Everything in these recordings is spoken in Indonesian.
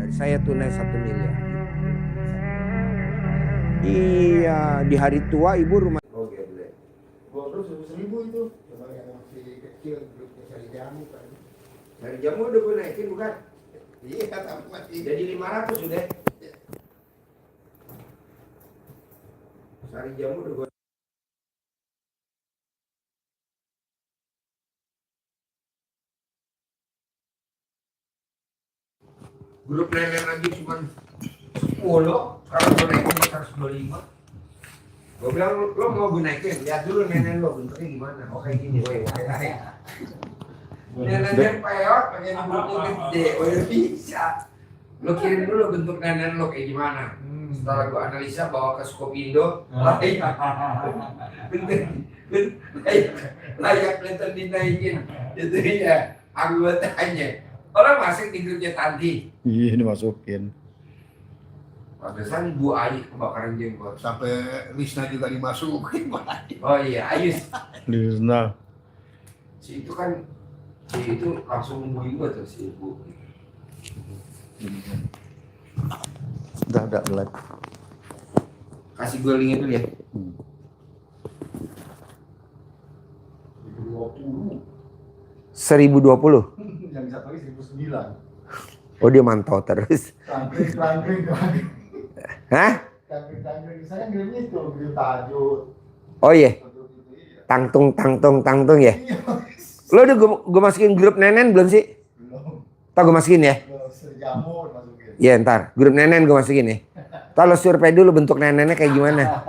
saya tunai 1 miliar. Iya, di hari tua ibu rumah. Oh iya boleh. Gua 1.000 itu. Coba yang masih kecil grupnya cari jamu kan. Dari jamu udah gue naikin bukan? Iya, tapi masih. Jadi 500 udah. Sari jamu udah gue. Grup nenek lagi cuma 10, sekarang gue naikin 125. Gue bilang lo mau gue naikin, lihat dulu nenek lo bentuknya gimana. Oh kayak gini, woi. Nenek peot pengen bentuknya gede, udah bisa. Lo kirim dulu bentuk nenek lo kayak gimana. Setelah gue analisa bawa ke Skopindo, layak kelihatan dinaikin. Itu ya, aku tanya. Orang masuk di grupnya Tanti. Iya, dimasukin. Pantesan Bu Ayi kebakaran jenggot. Sampai Lisna juga dimasukin. Oh iya, Ayus. Lisna. Si itu kan, si itu langsung nungguin gua tuh si Ibu. Udah ada live. Kasih gue linknya dulu ya. 1020. Yang satu lagi 1.009. Oh dia mantau terus. Tangkring. Hah? Tangkring. Saya ngirimnya itu, ngirim tajud. Oh iya. Tangtung ya. Lo udah gue masukin grup nenen belum sih? Belum. Ntar gue masukin ya. Sejamu masukin. Iya ntar grup nenen gue masukin ya. Ntar lo survei dulu bentuk nenennya kayak gimana.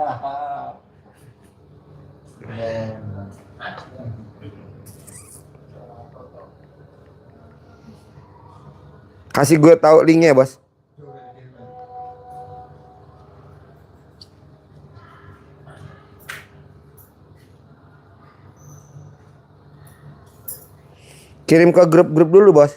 Kasih gue tahu linknya bos. Kirim ke grup-grup dulu bos.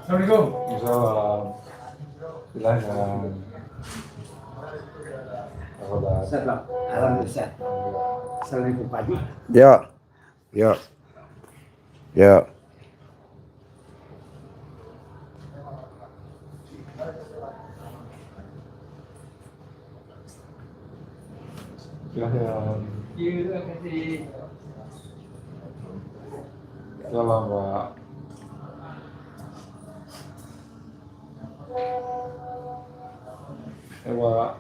Assalamualaikum. Silakan. Set lah. Alhamdulillah set. Assalamualaikum Pak Haji. Yo. Silakan. Terima kasih. Salam Pak. Pak.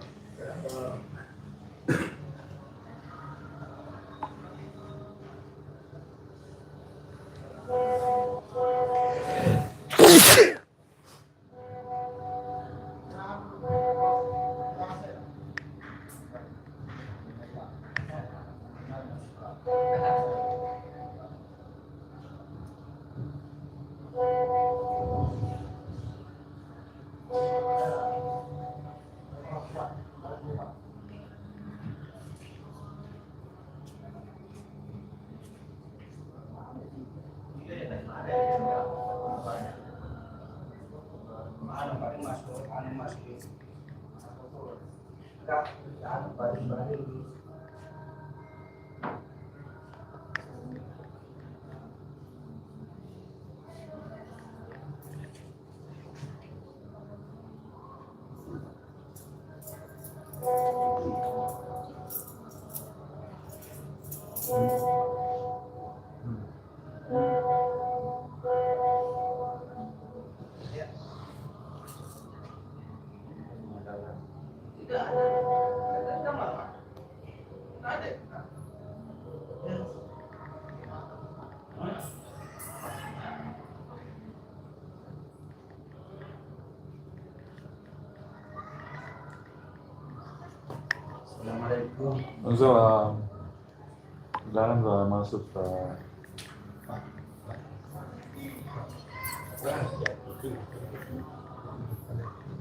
Waalaikumsalam. Jangan Pak, masuk Pak.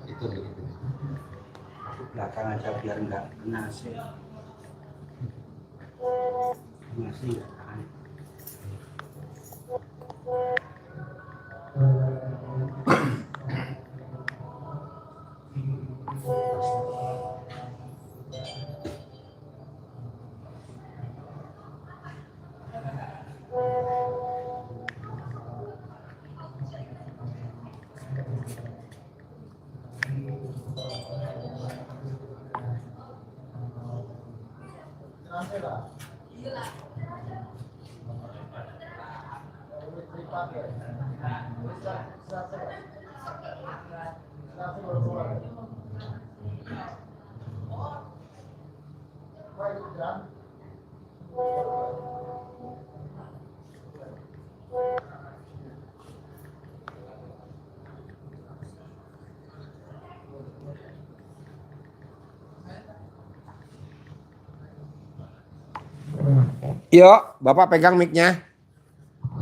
Itu gitu. Belakang aja biar nggak kena AC. Masih nggak tahan. Yuk, Bapak pegang mic-nya.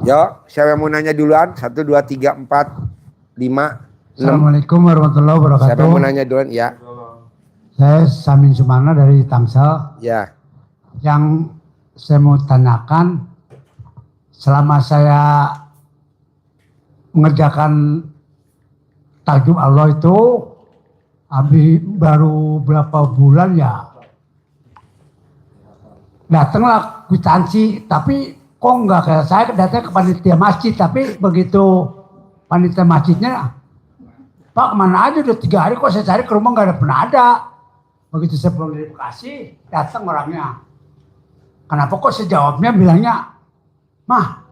Yuk, siapa yang mau nanya duluan? 1, 2, 3, 4, 5, 6. Assalamualaikum warahmatullahi wabarakatuh. Siapa yang mau nanya duluan? Ya. Saya Samin Sumana dari Tangsel. Ya. Yang saya mau tanyakan, selama saya mengerjakan takjub Allah itu, baru berapa bulan ya, datanglah kwitansi, tapi kok enggak kayak saya datang ke panitia masjid, tapi begitu panitia masjidnya, Pak kemana aja udah 3 hari kok saya cari ke rumah nggak ada pernah ada. Begitu saya pulang dari Bekasi, datang orangnya. Kenapa kok saya jawabnya bilangnya, Mah,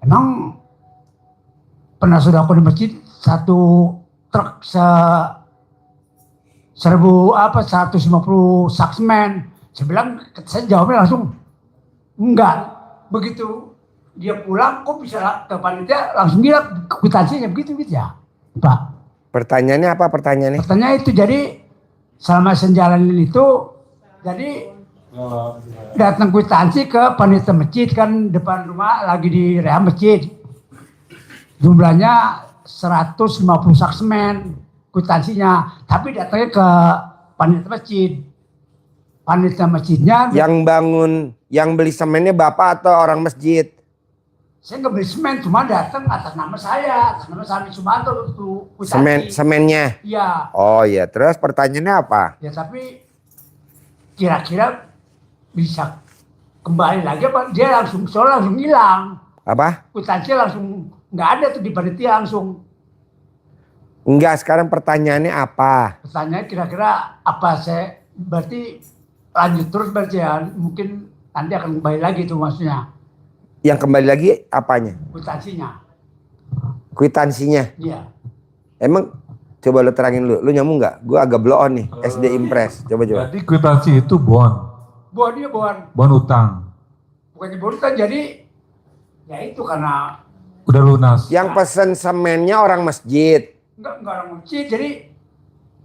emang pernah sudah aku di masjid 1 truk 150 saksmen. Saya bilang, saya jawabnya langsung, enggak. Begitu dia pulang, kok bisa ke panitia langsung bilang kwitansinya begitu ya, Pak. Pertanyaannya apa pertanyaannya? Pertanyaan itu jadi selama saya jalanin itu, jadi datang kwitansi ke panitia masjid kan depan rumah lagi di rehab masjid. Jumlahnya 150 saksmen kwitansinya, tapi datangnya ke panitia masjid. Panitia masjidnya Yang bangun, yang beli semennya Bapak atau orang masjid? saya nggak beli semen, cuma datang atas nama saya, atas nama Sami Sumanto itu Semennya? Iya. Oh iya, terus pertanyaannya apa? Ya tapi kira-kira bisa kembali lagi apa? Dia langsung hilang. Apa? Kwitansinya langsung nggak ada tuh di panitia langsung. Enggak, sekarang pertanyaannya apa? Pertanyaannya kira-kira apa saya berarti lanjut terus berarti ya, mungkin nanti akan kembali lagi tuh maksudnya. Yang kembali lagi apanya? Kwitansinya. Kwitansinya. Iya. Emang coba lu terangin lu nyambung nggak? Gue agak blow on nih, SD Impress. Coba. Jadi kwitansi itu bon Bon utang, bukannya bon kan, jadi ya itu karena udah lunas. Yang pesen semennya orang masjid. enggak orang masjid, jadi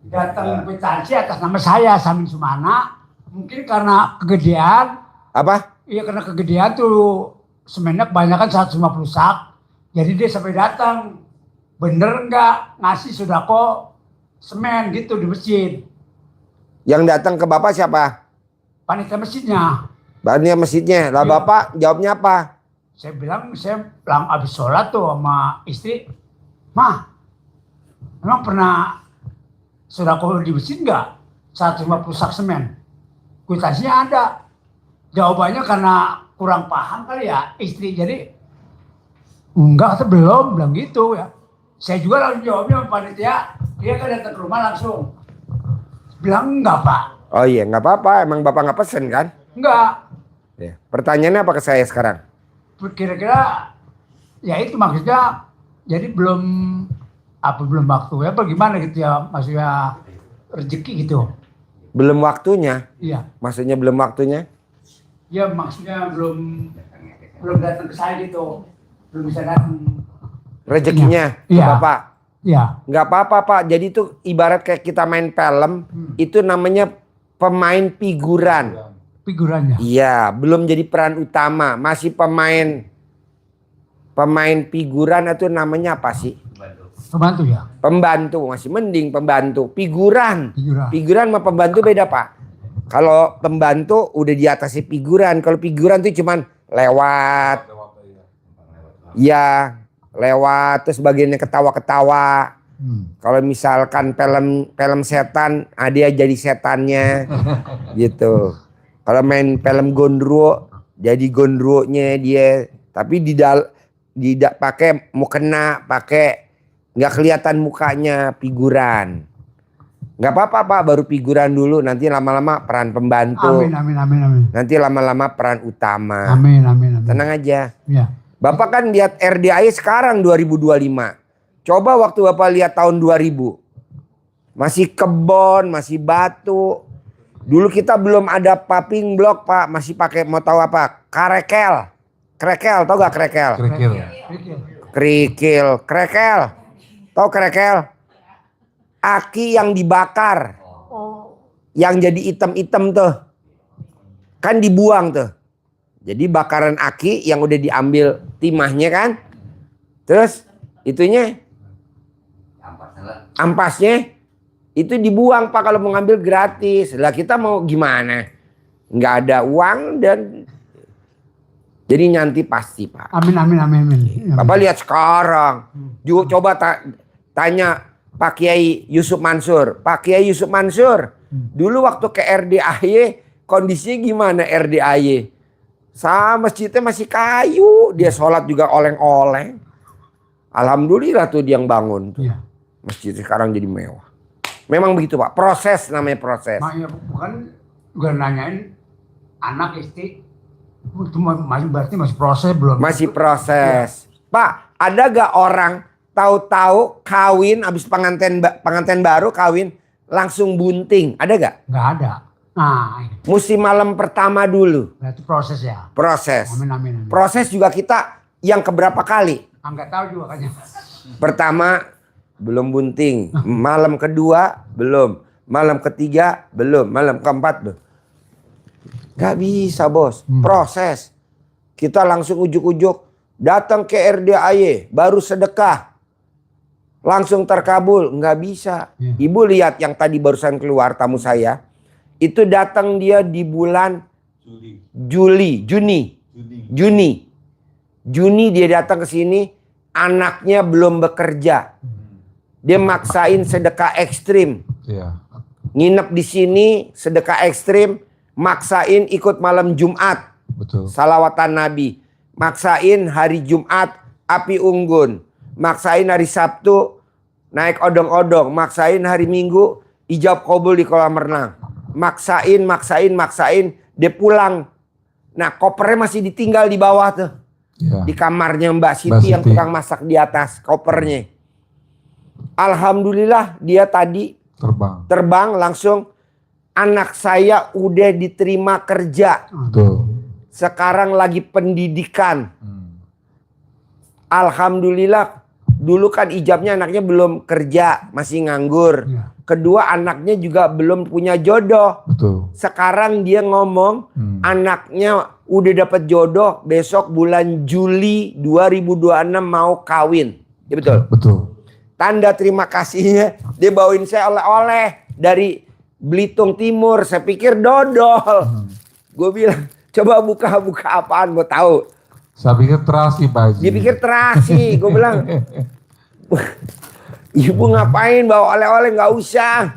datang kwitansi atas nama saya Samin Sumana, mungkin karena kegedean. Apa? Iya karena kegedean tuh semennya kebanyakan 150 sak, jadi dia sampai datang, bener nggak ngasih sudah kok semen gitu di masjid. Yang datang ke Bapak siapa? Panitia masjidnya. Panitia masjidnya. Lah Iya. Bapak jawabnya apa? Saya bilang, saya pulang habis sholat tuh sama istri, Mah, emang pernah sudah kok di masjid nggak 150 sak semen? Kwitansinya ada. Jawabannya karena kurang paham kali ya istri, jadi enggak atau belum bilang gitu ya. Saya juga langsung jawabnya sama panitia, dia kan datang ke rumah langsung bilang enggak Pak. Oh iya, nggak apa-apa. Emang Bapak nggak pesen kan? Enggak. Ya. Pertanyaannya apa ke saya sekarang? Kira-kira ya itu maksudnya, jadi belum waktu ya bagaimana gitu ya, maksudnya rezeki gitu. Belum waktunya? Iya. Maksudnya belum waktunya? Ya maksudnya belum datang ke saya gitu, belum bisa datang. Rezekinya ke Iya. Bapak? Iya. Nggak apa-apa Pak. Jadi itu ibarat kayak kita main film, itu namanya pemain figuran. figurannya. Iya, belum jadi peran utama, masih pemain figuran itu namanya apa sih? Pembantu ya. Pembantu, masih mending pembantu. Figuran sama pembantu beda Pak. Kalau pembantu udah di atasnya figuran. Kalau figuran tuh cuman lewat. Ya, lewat terus bagiannya ketawa-ketawa. Kalau misalkan film setan, dia jadi setannya gitu. Kalau main film gondro, jadi gondronya dia. Tapi tidak pakai mukena, pakai nggak kelihatan mukanya, figuran. Nggak apa-apa Pak, baru figuran dulu, nanti lama-lama peran pembantu. Amin. Nanti lama-lama peran utama. Amin. Tenang aja. Ya. Bapak kan lihat RDAI sekarang 2025. Coba waktu Bapak lihat tahun 2000. Masih kebon, masih batu. Dulu kita belum ada paving block Pak, masih pakai, mau tahu apa? Krekel. Tau gak krekel? Krekel. Tahu krekel? Aki yang dibakar. Yang jadi hitam-hitam tuh. Kan dibuang tuh. Jadi bakaran aki yang udah diambil timahnya kan. Terus itunya. Ampasnya. Itu dibuang Pak kalau mau ngambil gratis. Lah kita mau gimana? Nggak ada uang dan. Jadi nanti pasti Pak. Amin. Bapak lihat sekarang. Coba tanya Pak Kiai Yusuf Mansur. Pak Kiai Yusuf Mansur. Dulu waktu ke RDAY. Kondisinya gimana RDAY? Sama masjidnya masih kayu. Dia sholat juga oleng-oleng. Alhamdulillah tuh dia yang bangun. Tuh. Ya. Masjid sekarang jadi mewah. Memang begitu Pak. Proses namanya proses. Bukan nanyain anak istri. Itu berarti masih proses belum? Masih proses. Ya. Pak, ada gak orang tahu-tahu kawin habis pengantin baru kawin langsung bunting? Ada gak? Gak ada. Nah, musim malam pertama dulu. Berarti proses ya. Proses. Amin. Proses juga kita yang keberapa kali? Enggak tahu juga kayaknya. Pertama belum bunting, malam kedua belum, malam ketiga belum, malam keempat belum. Gak bisa bos, proses. Kita langsung ujuk-ujuk datang ke RDAY, baru sedekah. Langsung terkabul, nggak bisa. Ibu lihat yang tadi barusan keluar tamu saya. Itu datang dia di bulan Juni dia datang ke sini, anaknya belum bekerja. Dia maksain sedekah ekstrim. Nginep di sini sedekah ekstrim. Maksain ikut malam Jumat. Betul. Salawatan Nabi. Maksain hari Jumat api unggun. Maksain hari Sabtu naik odong-odong. Maksain hari Minggu ijab kabul di kolam renang. Maksain. Dia pulang. Nah kopernya masih ditinggal di bawah tuh. Ya. Di kamarnya Mbak Siti yang tukang masak di atas. Kopernya. Alhamdulillah dia tadi terbang langsung. Anak saya udah diterima kerja. Sekarang lagi pendidikan. Alhamdulillah. Dulu kan ijabnya anaknya belum kerja. Masih nganggur. Kedua anaknya juga belum punya jodoh. Sekarang dia ngomong. Anaknya udah dapat jodoh. Besok bulan Juli 2026 mau kawin. Ya betul? Tanda terima kasihnya. Dia bawain saya oleh-oleh. Dari Belitung Timur, saya pikir dodol. Gue bilang, coba buka apaan, mau tahu. Saya pikir terasi Pak Haji. Dia pikir terasi, gue bilang. Ibu ngapain bawa oleh-oleh, nggak usah.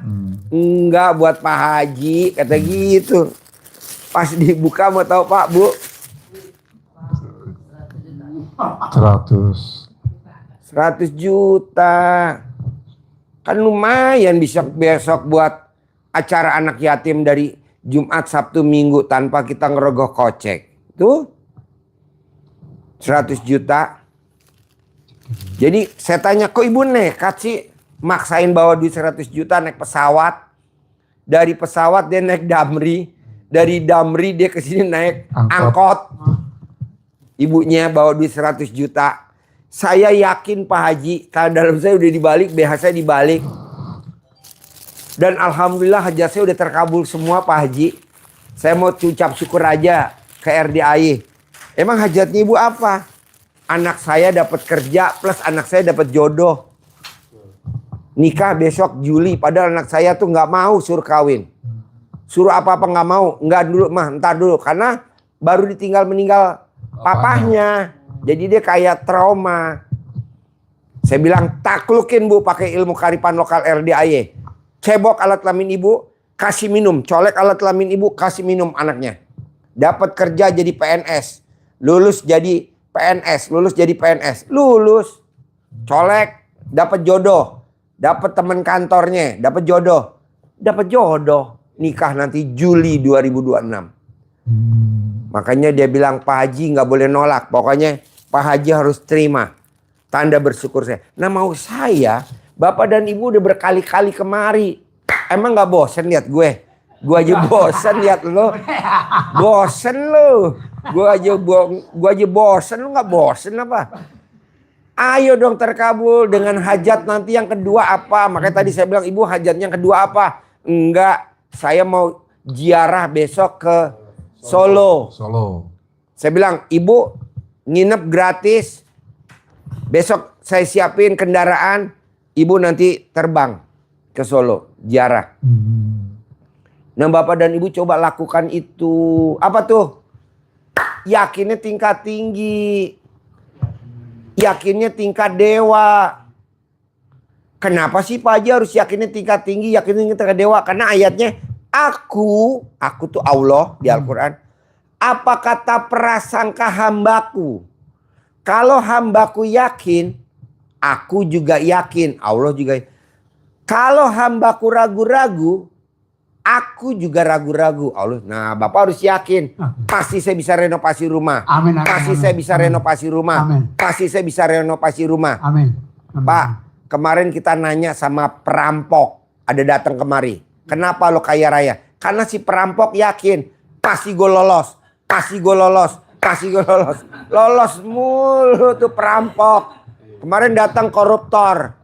Enggak buat Pak Haji, kata gitu. Pas dibuka mau tahu Pak Bu. 100 juta. Kan lumayan bisa besok buat acara anak yatim dari Jumat, Sabtu, Minggu tanpa kita ngerogoh kocek. Tuh 100 juta. Jadi saya tanya, kok ibu nekat sih maksain bawa duit 100 juta naik pesawat. Dari pesawat dia naik Damri. Dari Damri dia ke sini naik angkot. Ibunya bawa duit 100 juta. Saya yakin Pak Haji, kalau dalam saya udah dibalik, BH saya dibalik. Dan alhamdulillah hajat saya udah terkabul semua Pak Haji. Saya mau ucap syukur aja ke RDAY. Emang hajatnya ibu apa? Anak saya dapat kerja plus anak saya dapat jodoh. Nikah besok Juli, padahal anak saya tuh nggak mau suruh kawin. Suruh apa-apa nggak mau. Nggak dulu mah, ntar dulu. Karena baru ditinggal meninggal papahnya. Jadi dia kayak trauma. Saya bilang taklukin bu pakai ilmu kearifan lokal RDAY. Cebok alat kelamin ibu, kasih minum. Colek alat kelamin ibu, kasih minum anaknya. Dapat kerja jadi PNS. Lulus jadi PNS. Lulus jadi PNS. Lulus. Colek. Dapat jodoh. Dapat teman kantornya. Dapat jodoh. Dapat jodoh. Nikah nanti Juli 2026. Makanya dia bilang Pak Haji nggak boleh nolak. Pokoknya Pak Haji harus terima. Tanda bersyukur saya. Nah mau saya, Bapak dan Ibu udah berkali-kali kemari. Emang nggak bosen lihat gue? Gue aja bosen lihat lo. Bosen lo. Gue aja bosen, lo nggak bosen apa? Ayo dong terkabul dengan hajat nanti yang kedua apa? Makanya tadi saya bilang Ibu hajatnya yang kedua apa? Enggak, saya mau ziarah besok ke Solo. Saya bilang Ibu nginep gratis. Besok saya siapin kendaraan. Ibu nanti terbang ke Solo ziarah. Nah Bapak dan Ibu coba lakukan itu. Apa tuh? Yakinnya tingkat tinggi. Yakinnya tingkat dewa. Kenapa sih Pak Haji harus yakinnya tingkat tinggi, yakinnya tingkat dewa? Karena ayatnya aku tuh Allah di Al-Quran. Apa kata prasangka hambaku? Kalau hambaku yakin, aku juga yakin. Allah juga. Kalau hambaku ragu-ragu, aku juga ragu-ragu. Allah. Nah, Bapak harus yakin. Pasti saya bisa renovasi rumah. Amin, amin, Pasti amin, saya bisa amin. renovasi rumah. Amin. Pasti saya bisa renovasi rumah. Amin. Amin. Pak, kemarin kita nanya sama perampok. Ada datang kemari. Kenapa lo kaya raya? Karena si perampok yakin. Pasti gue lolos. Pasti gue lolos. Pasti gue lolos. Lolos mulu tuh perampok. Kemarin datang koruptor.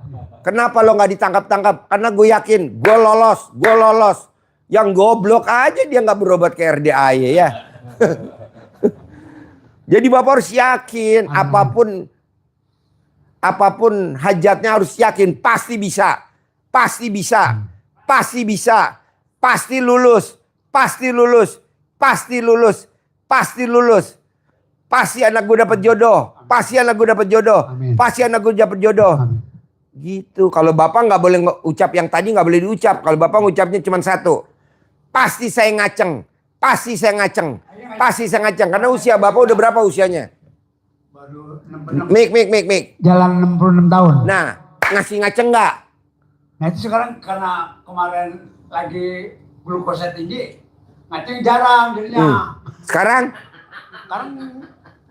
Kenapa lo gak ditangkap-tangkap? Karena gue yakin. Gue lolos. Gue lolos. Yang goblok aja dia gak berobat ke RDAY ya. Jadi Bapak harus yakin. Apapun hajatnya harus yakin. Pasti bisa. Pasti bisa. Pasti bisa. Pasti lulus. Pasti lulus. Pasti lulus. Pasti lulus. Pasti anak gue dapat jodoh. Pasti anak gue dapat jodoh. Amin. Pasti anak gue dapat jodoh. Amin. Gitu. Kalau Bapak nggak boleh ucap yang tadi nggak boleh diucap. Kalau Bapak ngucapnya cuma satu. Pasti saya ngaceng. Pasti saya ngaceng. Pasti saya ngaceng. Karena usia Bapak udah berapa usianya? Baru Mik. jalan 66 tahun. Nah, ngasih ngaceng nggak? Nah itu sekarang karena kemarin lagi glukosa tinggi, ngaceng jarang jadinya. Sekarang? Sekarang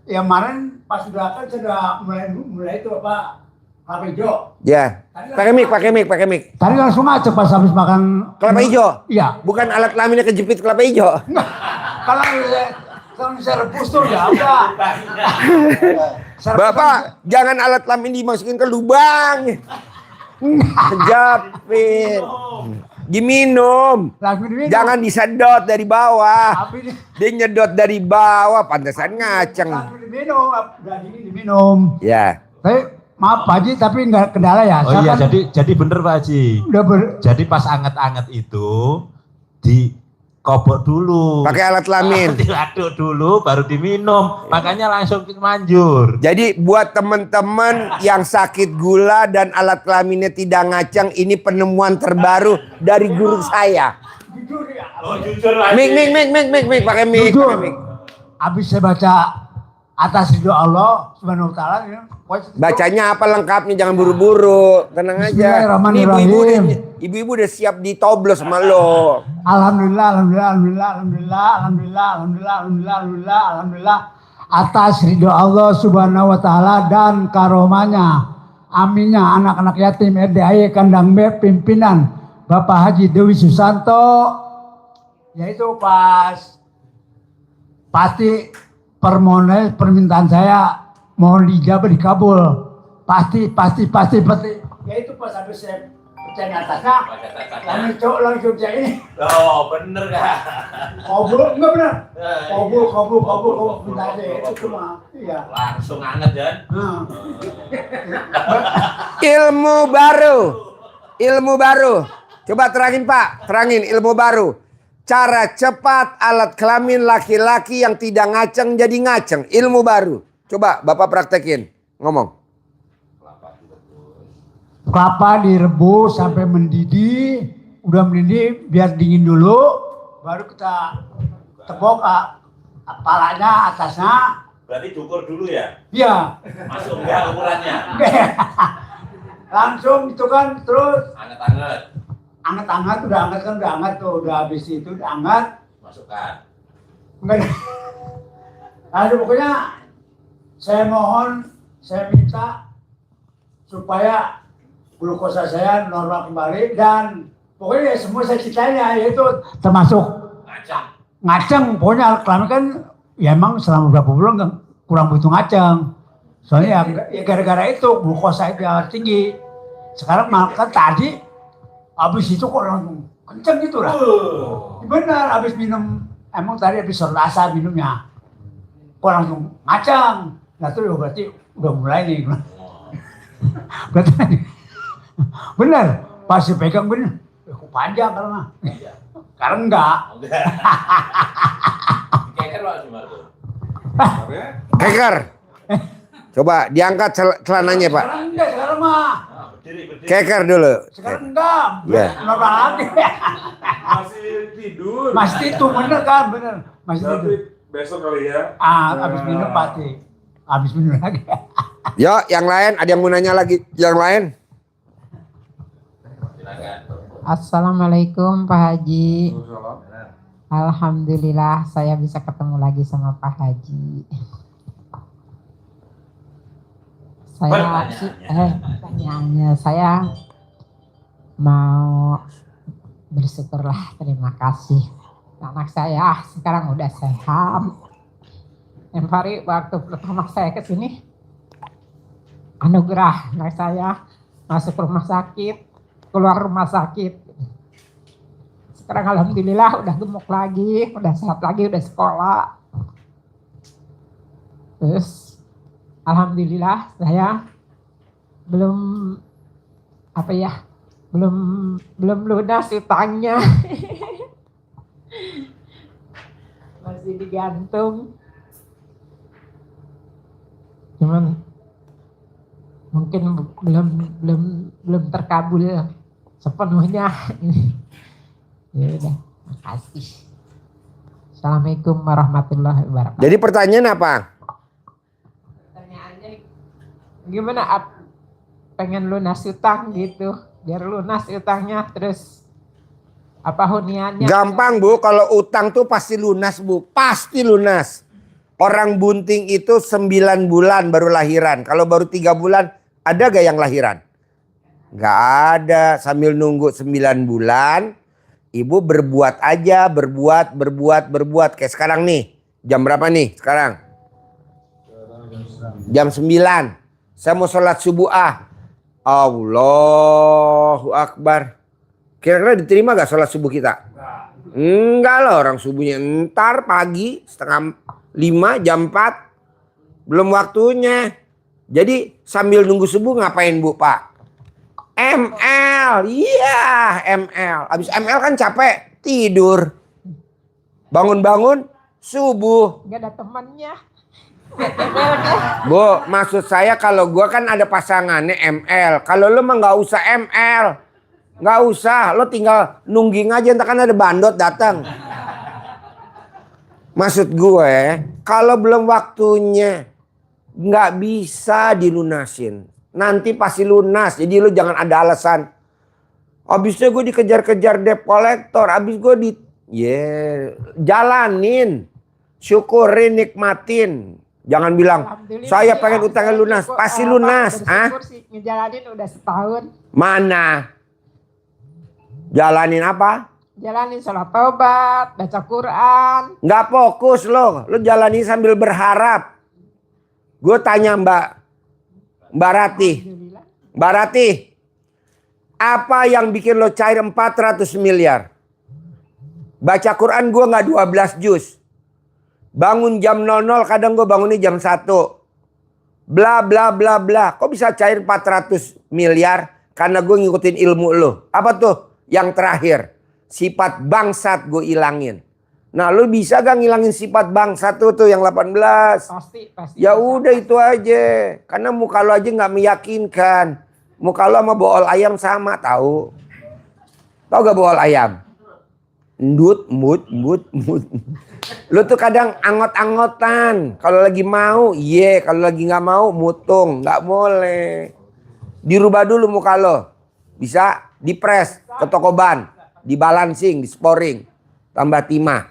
ya kemarin pas sudah kan sudah mulai itu apa kelapa hijau. Ya. Pakai mic. Tadi langsung ngaceng pas habis makan Kelapa hijau? Iya. Bukan alat kelaminnya kejepit kelapa hijau. Kalau saya rebus tuh ya udah. Bapak, jangan alat kelamin dimasukin ke lubang. Jepit. Diminum. Jangan disedot dari bawah. Dia nyedot dari bawah, pantesan ngaceng. Diminum, udah diminum. Ya. Tapi maaf Pak Haji, tapi nggak kendala ya. Oh Saya iya, kan jadi bener Pak Haji. udah Jadi pas anget-anget itu dikobok dulu. Pakai alat kelamin. Diaduk dulu baru diminum. Makanya langsung manjur. Jadi buat teman-teman yang sakit gula dan alat kelaminnya tidak ngaceng, ini penemuan terbaru dari guru saya. jujur ya. Oh jujur Pak Mik, pakai mic. Jujur. Habis saya baca atas ridho Allah Subhanahu wa taala ya. Bacanya apa lengkapnya, jangan buru-buru, tenang aja. Ini Bismillahirrahmanirrahim. ibu-ibu udah siap ditoblos sama lo. Alhamdulillah. Atas ridho Allah Subhanahu wa taala dan karomanya. Aminnya anak-anak yatim RDAY Kandang B pimpinan Bapak Haji Dewi Susanto. Yaitu pas pasti permintaan saya mohon dijabah dikabul. Pasti. Yaitu pas habis saya Cek atasnya. Langsung cek ini. Oh, bener kan? Kobul, enggak benar. Kobul, bentar deh. Itu cuma, iya. Langsung anget kan? Nah. Ilmu baru. Coba terangin Pak, terangin ilmu baru. Cara cepat alat kelamin laki-laki yang tidak ngaceng jadi ngaceng. Ilmu baru. Coba Bapak praktekin. Ngomong. Kelapa direbus sampai mendidih. Udah mendidih, biar dingin dulu. Baru kita tepuk kepalanya, atasnya. Berarti diukur dulu ya? Iya. Masuk enggak ukurannya? Langsung itu kan terus. Anget-anget. Anget-anget, udah anget tuh. Udah habis itu, udah anget. Masukkan. Enggak. Lalu pokoknya saya minta supaya glukosa saya normal kembali dan pokoknya semua saya citanya yaitu termasuk ngaceng. Pokoknya kelamin kan ya emang selama beberapa bulan kurang butuh ngaceng. Soalnya ya gara-gara itu glukosa itu tinggi. Sekarang makan tadi habis itu kok langsung kenceng gitu lah. Benar habis minum, emang tadi habis selasa minumnya. Kok langsung ngaceng. Nah itu berarti udah mulai nih. Berarti bener, pas dipegang bener. Kok panjang karena. Karena enggak. Keker Pak Sumarto. Keker. Coba diangkat celananya Pak. Sekarang enggak, sekarang mah. Berdiri. Keker dulu. Sekarang enggak. Ya. Normal lagi. Masih tidur. Masih itu bener kan, bener. Masih Tapi itu. besok kali ya. Habis minum pasti. Habis minum lagi. Yo, yang lain ada yang mau nanya lagi? Yang lain? Assalamualaikum Pak Haji. Alhamdulillah saya bisa ketemu lagi sama Pak Haji. Pertanyaannya saya mau bersyukurlah, terima kasih. Anak saya sekarang udah sehat. Yang hari waktu pertama saya ke sini anugerah anak saya masuk rumah sakit, keluar rumah sakit. Sekarang alhamdulillah udah gemuk lagi, udah sehat lagi, udah sekolah. Terus alhamdulillah saya belum lunas utangnya. Masih digantung. Cuman mungkin belum terkabul sepenuhnya. Ya udah, makasih. Assalamualaikum warahmatullahi wabarakatuh. Jadi pertanyaan apa? Pertanyaannya gimana? Pengen lunas utang gitu, biar lunas utangnya, terus apa huniannya? Gampang Bu, kalau utang tuh pasti lunas Bu, pasti lunas. Orang bunting itu 9 bulan baru lahiran. Kalau baru 3 bulan, ada gak yang lahiran? Gak ada. Sambil nunggu 9 bulan, ibu berbuat aja, berbuat. Kayak sekarang nih. Jam berapa nih sekarang? Jam 9. Saya mau sholat subuh Allahu Akbar. Kira-kira diterima gak sholat subuh kita? Enggak lah, orang subuhnya ntar pagi 4:30, jam 4. Belum waktunya. Jadi sambil nunggu subuh ngapain Bu Pak? ML. Iya ML. Abis ML kan capek, tidur. Bangun-bangun subuh. Gak ada temannya. Bu, maksud saya kalau gua kan ada pasangannya ML. Kalau lu mah gak usah ML. Gak usah, lo tinggal nungging aja, entar kan ada bandot datang. Maksud gue, kalau belum waktunya nggak bisa dilunasin. Nanti pasti lunas, jadi lo jangan ada alasan. Abisnya gue dikejar-kejar debt collector, abis gue jalanin, syukurin, nikmatin. Jangan bilang, saya pengen utangnya lunas, pasti lunas. Sih, ngejalanin udah setahun. Mana? Jalanin apa? Jalanin sholat tobat, baca Quran. Nggak fokus lo jalanin sambil berharap. Gue tanya Mbak Rati. Apa yang bikin lo cair 400 miliar? Baca Quran gue nggak 12 juz. Bangun jam 00, kadang gue bangunnya jam 1. Bla bla bla bla. Kok bisa cair 400 miliar? Karena gue ngikutin ilmu lo. Apa tuh? Yang terakhir. Sifat bangsat gue ilangin. Nah lo bisa gak ngilangin sifat bangsat tuh yang 18? Pasti. Ya udah itu aja. Karena muka lo aja gak meyakinkan. Muka lo sama bool ayam sama tahu. Tahu gak bool ayam? Mut. Lu tuh kadang angot-angotan. Kalau lagi mau, kalau lagi nggak mau, mutung. Nggak boleh. Dirubah dulu muka lo. Bisa dipres ke toko ban, dibalancing, disporing, tambah timah.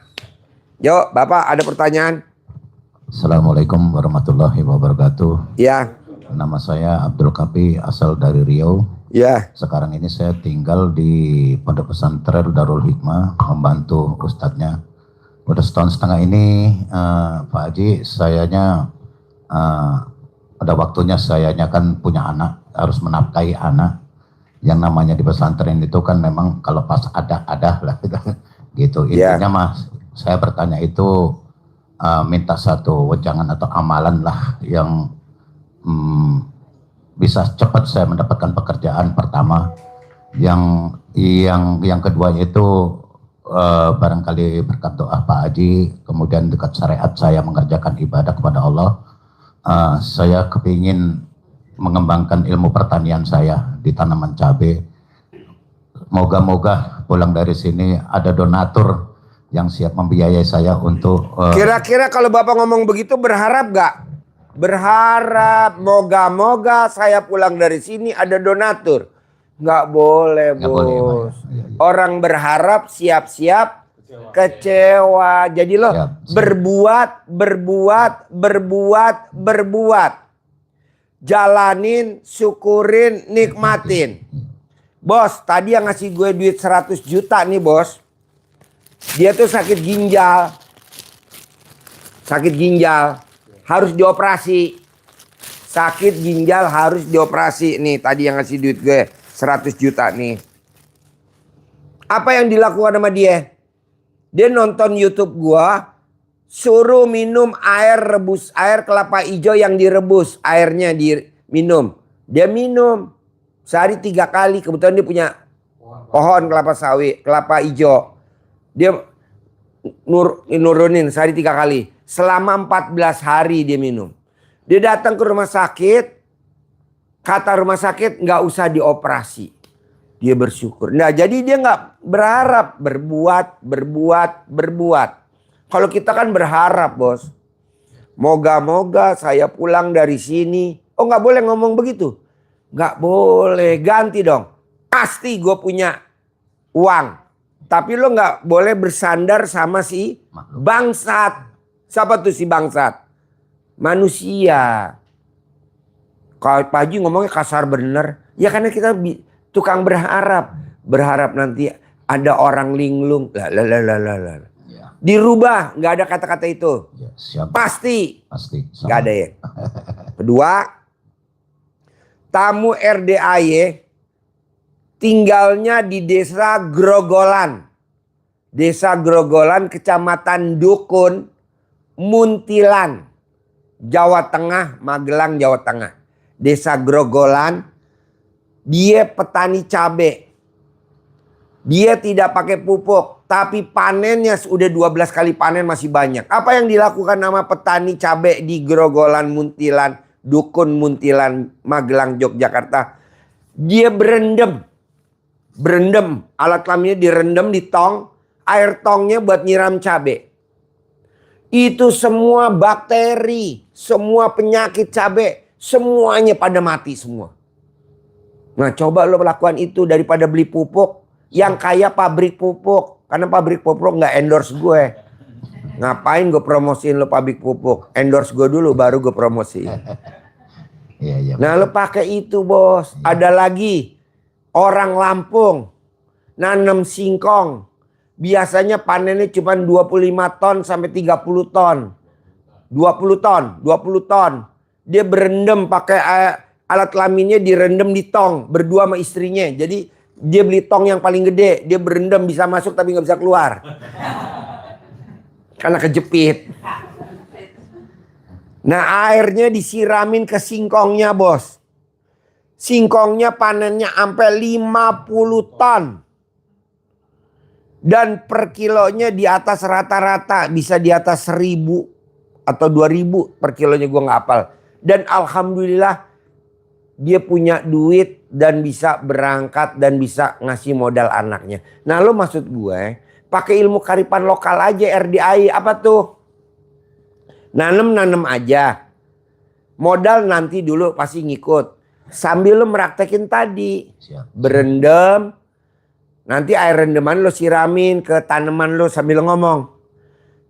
Yuk, Bapak ada pertanyaan? Assalamualaikum warahmatullahi wabarakatuh. Ya, Nama saya Abdul Kapi, asal dari Riau. ya. Sekarang ini saya tinggal di Pondok Pesantren Darul Hikmah, membantu ustadznya. Udah setahun setengah ini, Pak Haji, sayanya ada waktunya sayanya kan punya anak, harus menafkahi anak. Yang namanya di pesantren itu kan memang kalau pas ada lah gitu. Intinya Mas, saya bertanya itu minta satu wejangan atau amalan lah yang bisa cepat saya mendapatkan pekerjaan pertama. Yang kedua itu barangkali berkat doa Pak Haji, kemudian dekat syariat saya mengerjakan ibadah kepada Allah. Saya kepingin mengembangkan ilmu pertanian saya di tanaman cabai. Moga-moga pulang dari sini ada donatur yang siap membiayai saya untuk Kira-kira kalau Bapak ngomong begitu berharap gak? Berharap moga-moga saya pulang dari sini ada donatur. Nggak boleh, Nggak boleh, Pak, bos. ya. Orang berharap siap-siap kecewa. Jadi lo Siap. berbuat. Jalanin, syukurin, nikmatin. Bos, tadi yang ngasih gue duit 100 juta nih bos. Dia tuh sakit ginjal. Harus dioperasi. Sakit ginjal harus dioperasi. Nih tadi yang ngasih duit gue 100 juta nih. Apa yang dilakukan sama dia? Dia nonton YouTube gua, suruh minum air rebus, air kelapa hijau yang direbus, airnya diminum. Dia minum sehari 3 kali. Kebetulan dia punya pohon kelapa sawit, kelapa hijau. Dia nurunin sehari 3 kali. Selama 14 hari dia minum. Dia datang ke rumah sakit. Kata rumah sakit nggak usah dioperasi. Dia bersyukur. Nah jadi dia nggak berharap. Berbuat. Kalau kita kan berharap bos. Moga-moga saya pulang dari sini. Oh nggak boleh ngomong begitu. Nggak boleh. Ganti dong. Pasti gue punya uang. Tapi lo nggak boleh bersandar sama si bangsat. Siapa tuh si bangsat? Manusia. Kalau Pak Haji ngomongnya kasar bener. Ya karena kita tukang berharap. Berharap nanti ada orang linglung. Lah. ya, Dirubah. Nggak ada kata-kata itu. ya, siap. Pasti. Sama. Nggak ada ya. Kedua. Tamu RDAY tinggalnya di desa Grogolan. Desa Grogolan, Kecamatan Dukun, Muntilan, Jawa Tengah, Magelang, Jawa Tengah. Desa Grogolan, dia petani cabai. Dia tidak pakai pupuk, tapi panennya sudah 12 kali panen masih banyak. Apa yang dilakukan nama petani cabai di Grogolan, Muntilan, Dukun, Muntilan, Magelang, Yogyakarta? Dia berendam, alat kelaminnya direndam di tong, air tongnya buat nyiram cabai. Itu semua bakteri, semua penyakit cabai, semuanya pada mati semua. Nah coba lo lakukan itu daripada beli pupuk yang kayak pabrik pupuk. Karena pabrik pupuk nggak endorse gue. Ngapain gue promosiin lo pabrik pupuk? Endorse gue dulu baru gue promosiin. Iya. Nah lo pakai itu bos. Ada lagi orang Lampung nanam singkong. Biasanya panennya cuma 25 ton sampai 30 ton. 20 ton. Dia berendam pakai alat kelaminnya direndam di tong berdua sama istrinya. Jadi Dia beli tong yang paling gede, dia berendam bisa masuk tapi nggak bisa keluar. Karena kejepit. Nah, airnya disiramin ke singkongnya, Bos. Singkongnya panennya sampai 50 ton. Dan per kilonya di atas rata-rata bisa di atas 1.000 atau 2.000 per kilonya, gue nggak hafal. Dan alhamdulillah dia punya duit dan bisa berangkat dan bisa ngasih modal anaknya. Nah, lo maksud gue pakai ilmu kearifan lokal aja, RDI apa tuh? Nanem aja. Modal nanti dulu pasti ngikut. Sambil lo meraktekin tadi. Siap. Berendam. Nanti air rendaman lo siramin ke tanaman lo sambil ngomong.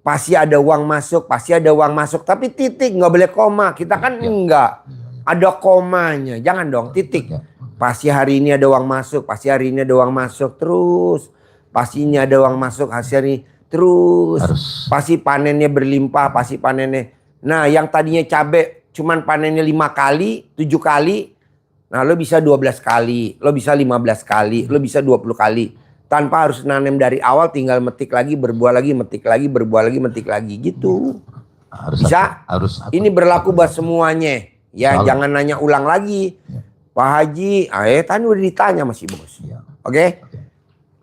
Pasti ada uang masuk, pasti ada uang masuk. Tapi titik, nggak boleh koma. Kita kan enggak. Ada komanya. Jangan dong, titik. Pasti hari ini ada uang masuk, pasti hari ini ada uang masuk. Terus. Pasti ini ada uang masuk, hasil ini. Terus. Pasti panennya berlimpah, pasti panennya. Nah, yang tadinya cabai cuman panennya 5 kali, 7 kali. Nah, lo bisa 12 kali, lo bisa 15 kali, lo bisa 20 kali. Tanpa harus nanam dari awal, tinggal metik lagi, berbuah lagi, metik lagi, berbuah lagi, metik lagi gitu. Bisa? Ini berlaku buat semuanya. Ya, jangan nanya ulang lagi. Pak Haji, tadi udah ditanya masih Bos. Oke?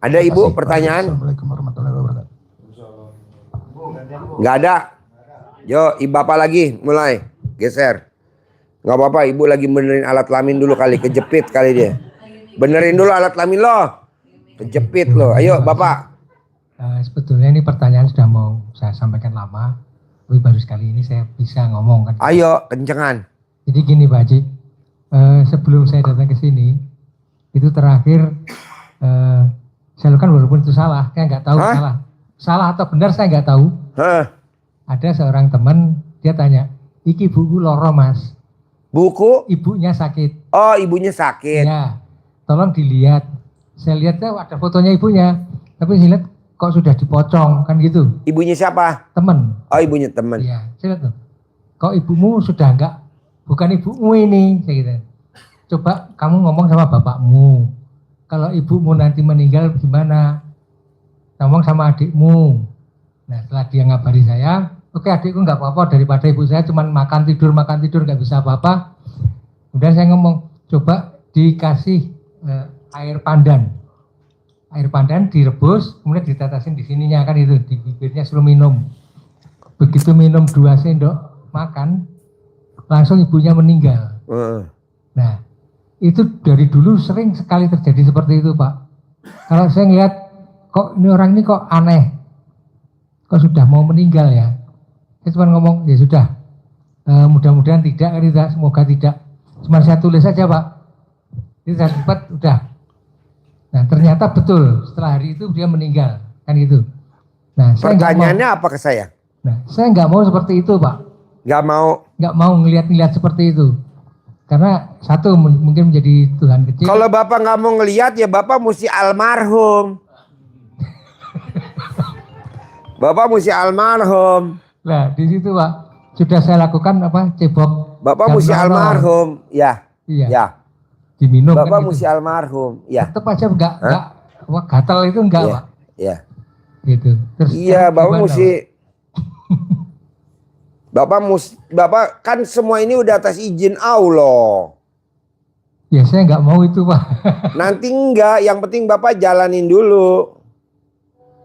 Ada Ibu pertanyaan? Assalamualaikum warahmatullahi wabarakatuh. Nggak ada. Yo, Ibu Bapak lagi, mulai. Geser. Nggak apa-apa, Ibu lagi benerin alat kelamin dulu kali, kejepit kali dia. Benerin dulu alat kelamin lo. Kejepit lo. Ayo Bapak. Sebetulnya ini pertanyaan sudah mau saya sampaikan lama, tapi baru sekali ini saya bisa ngomong kan. Ayo, kencengan. Jadi gini Pak Haji, sebelum saya datang ke sini, itu terakhir saya lakukan walaupun itu salah, saya nggak tahu salah atau benar saya nggak tahu. Ada seorang teman, dia tanya, iki buku loro Mas. Buku? Ibunya sakit. Oh, ibunya sakit. Ya, tolong dilihat. Saya lihat ada fotonya ibunya, tapi saya lihat kok sudah dipocong kan gitu. Ibunya siapa? Temen. Oh, ibunya temen. Iya, saya lihat tuh. Kok ibumu sudah enggak, bukan ibumu ini, saya gitu. Coba kamu ngomong sama bapakmu. Kalau ibumu nanti meninggal gimana? Ngomong sama adikmu. Nah, setelah dia ngabari saya, oke adikku nggak apa-apa daripada ibu saya cuma makan tidur nggak bisa apa-apa. Kemudian saya ngomong, coba dikasih air pandan direbus, kemudian ditetesin di sininya kan itu di bibirnya suruh minum. Begitu minum 2 sendok makan, langsung ibunya meninggal. Nah, itu dari dulu sering sekali terjadi seperti itu Pak. Kalau saya ngeliat kok ini orang ini kok aneh, kok sudah mau meninggal ya. Saya cuma ngomong ya sudah, mudah-mudahan tidak, semoga tidak. Cuma saya tulis saja Pak. Itu saya sempat udah. Nah ternyata betul setelah hari itu dia meninggal kan gitu. Nah pertanyaannya apa ke saya? Nah saya nggak mau seperti itu Pak. Nggak mau ngelihat seperti itu. Karena satu mungkin menjadi Tuhan kecil. Kalau Bapak nggak mau ngelihat ya Bapak mesti almarhum. Bapak mesti almarhum. Nah di situ Pak sudah saya lakukan cebok. Bapak mesti almarhum, ya. Iya. Ya. Diminum. Bapak kan mesti gitu. almarhum, ya. Tetap aja enggak gatal itu enggak Iya. Pak. Iya. Gitu. Terus Iya, Bapak mesti. Bapak kan semua ini udah atas izin Allah. Ya saya nggak mau itu Pak. Nanti enggak, yang penting Bapak jalanin dulu.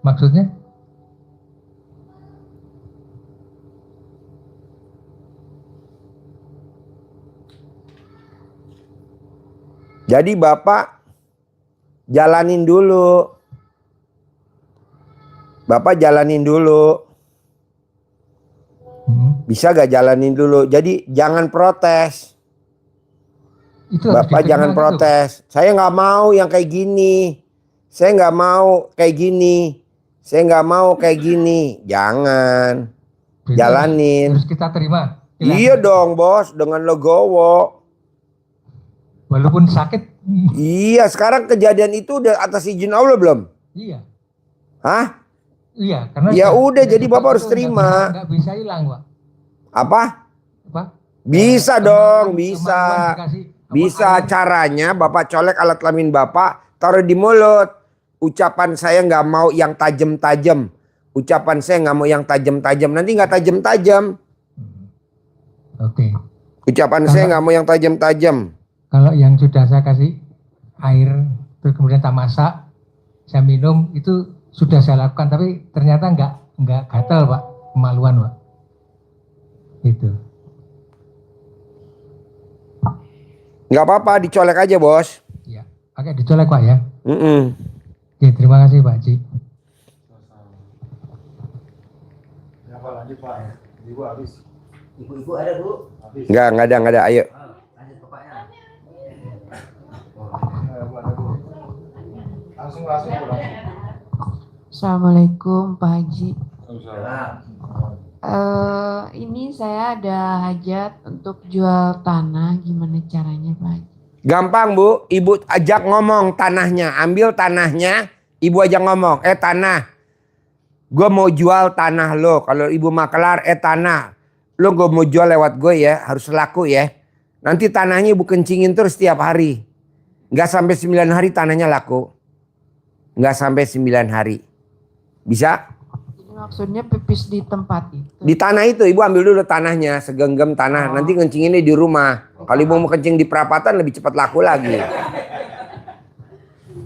Maksudnya? Jadi Bapak jalanin dulu. Bapak jalanin dulu. Bisa gak jalanin dulu? Jadi jangan protes. Itu Bapak jangan protes. Saya nggak mau yang kayak gini. Saya nggak mau kayak gini. Saya nggak mau kayak gini. Jangan. Jalanin. Terus kita terima. Iya dong Bos, dengan legowo. Walaupun sakit. Iya, sekarang kejadian itu udah atas izin Allah belum? Iya. Hah? Iya, karena ya udah, jadi Bapak harus terima. Nggak bisa hilang, Pak. Apa? Bisa dong, bisa. Bisa, caranya Bapak colek alat kelamin Bapak, taruh di mulut. Ucapan saya nggak mau yang tajam-tajam. Ucapan saya nggak mau yang tajam-tajam. Nanti nggak tajam-tajam. Oke. Ucapan saya nggak mau yang tajam-tajam. Kalau yang sudah saya kasih air, terus kemudian tak masak, saya minum, itu sudah saya lakukan, tapi ternyata nggak gatal Pak, kemaluan Pak. Itu. Nggak apa-apa, dicolek aja bos. Ya, agak dicolek Pak ya. Mm-mm. Oke, terima kasih Pak Haji. Apa lanjut Pak? Ibu habis. Ibu-ibu ada Bu? Habis. Nggak ada. Ayo. Lanjut bapaknya. Langsung pulang. Assalamualaikum Pak Haji. Waalaikumsalam. Ini saya ada hajat untuk jual tanah, gimana caranya Pak Haji? Gampang Bu, ibu ajak ngomong tanahnya. Ambil tanahnya, ibu ajak ngomong. Tanah, gue mau jual tanah lo. Kalau ibu makelar, tanah. Lo gue mau jual lewat gue ya, harus laku ya. Nanti tanahnya ibu kencingin terus setiap hari. Nggak sampai 9 hari tanahnya laku. Nggak sampai 9 hari. Bisa? Jadi maksudnya pipis di tempat itu? Di tanah itu ibu ambil dulu tanahnya, segenggam tanah. Nanti kencinginnya di rumah. Kalau ibu mau kencing di perapatan lebih cepat laku lagi.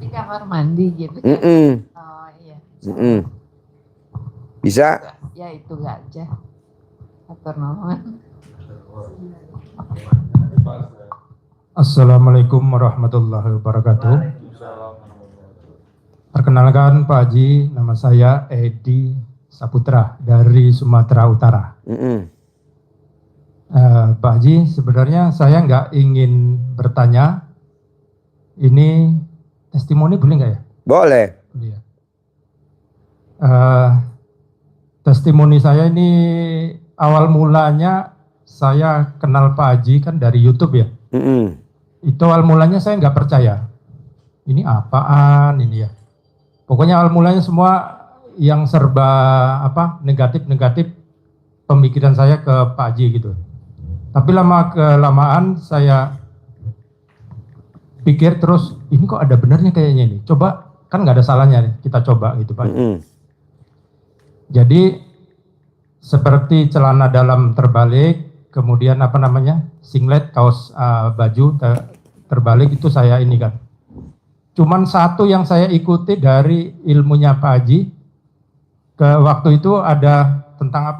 Di kamar mandi gitu. Mm-mm. Oh iya. Mm-mm. Bisa? Ya itu aja. Atur nuhun. Assalamualaikum warahmatullahi wabarakatuh. Perkenalkan Pak Haji, nama saya Edi Saputra dari Sumatera Utara. Pak Haji, sebenarnya saya nggak ingin bertanya. Ini testimoni boleh nggak ya? Boleh. Boleh ya. Testimoni saya ini awal mulanya saya kenal Pak Haji kan dari YouTube ya. Itu awal mulanya saya nggak percaya. Ini apaan ini ya? Pokoknya awal mulanya semua yang serba negatif pemikiran saya ke Pak Haji gitu. Tapi lama kelamaan saya pikir terus ini kok ada benarnya kayaknya ini. Coba kan nggak ada salahnya nih, kita coba gitu Pak. Jadi seperti celana dalam terbalik, kemudian singlet, kaos baju terbalik itu saya ini kan. Cuman satu yang saya ikuti dari ilmunya Pak Haji, ke waktu itu ada tentang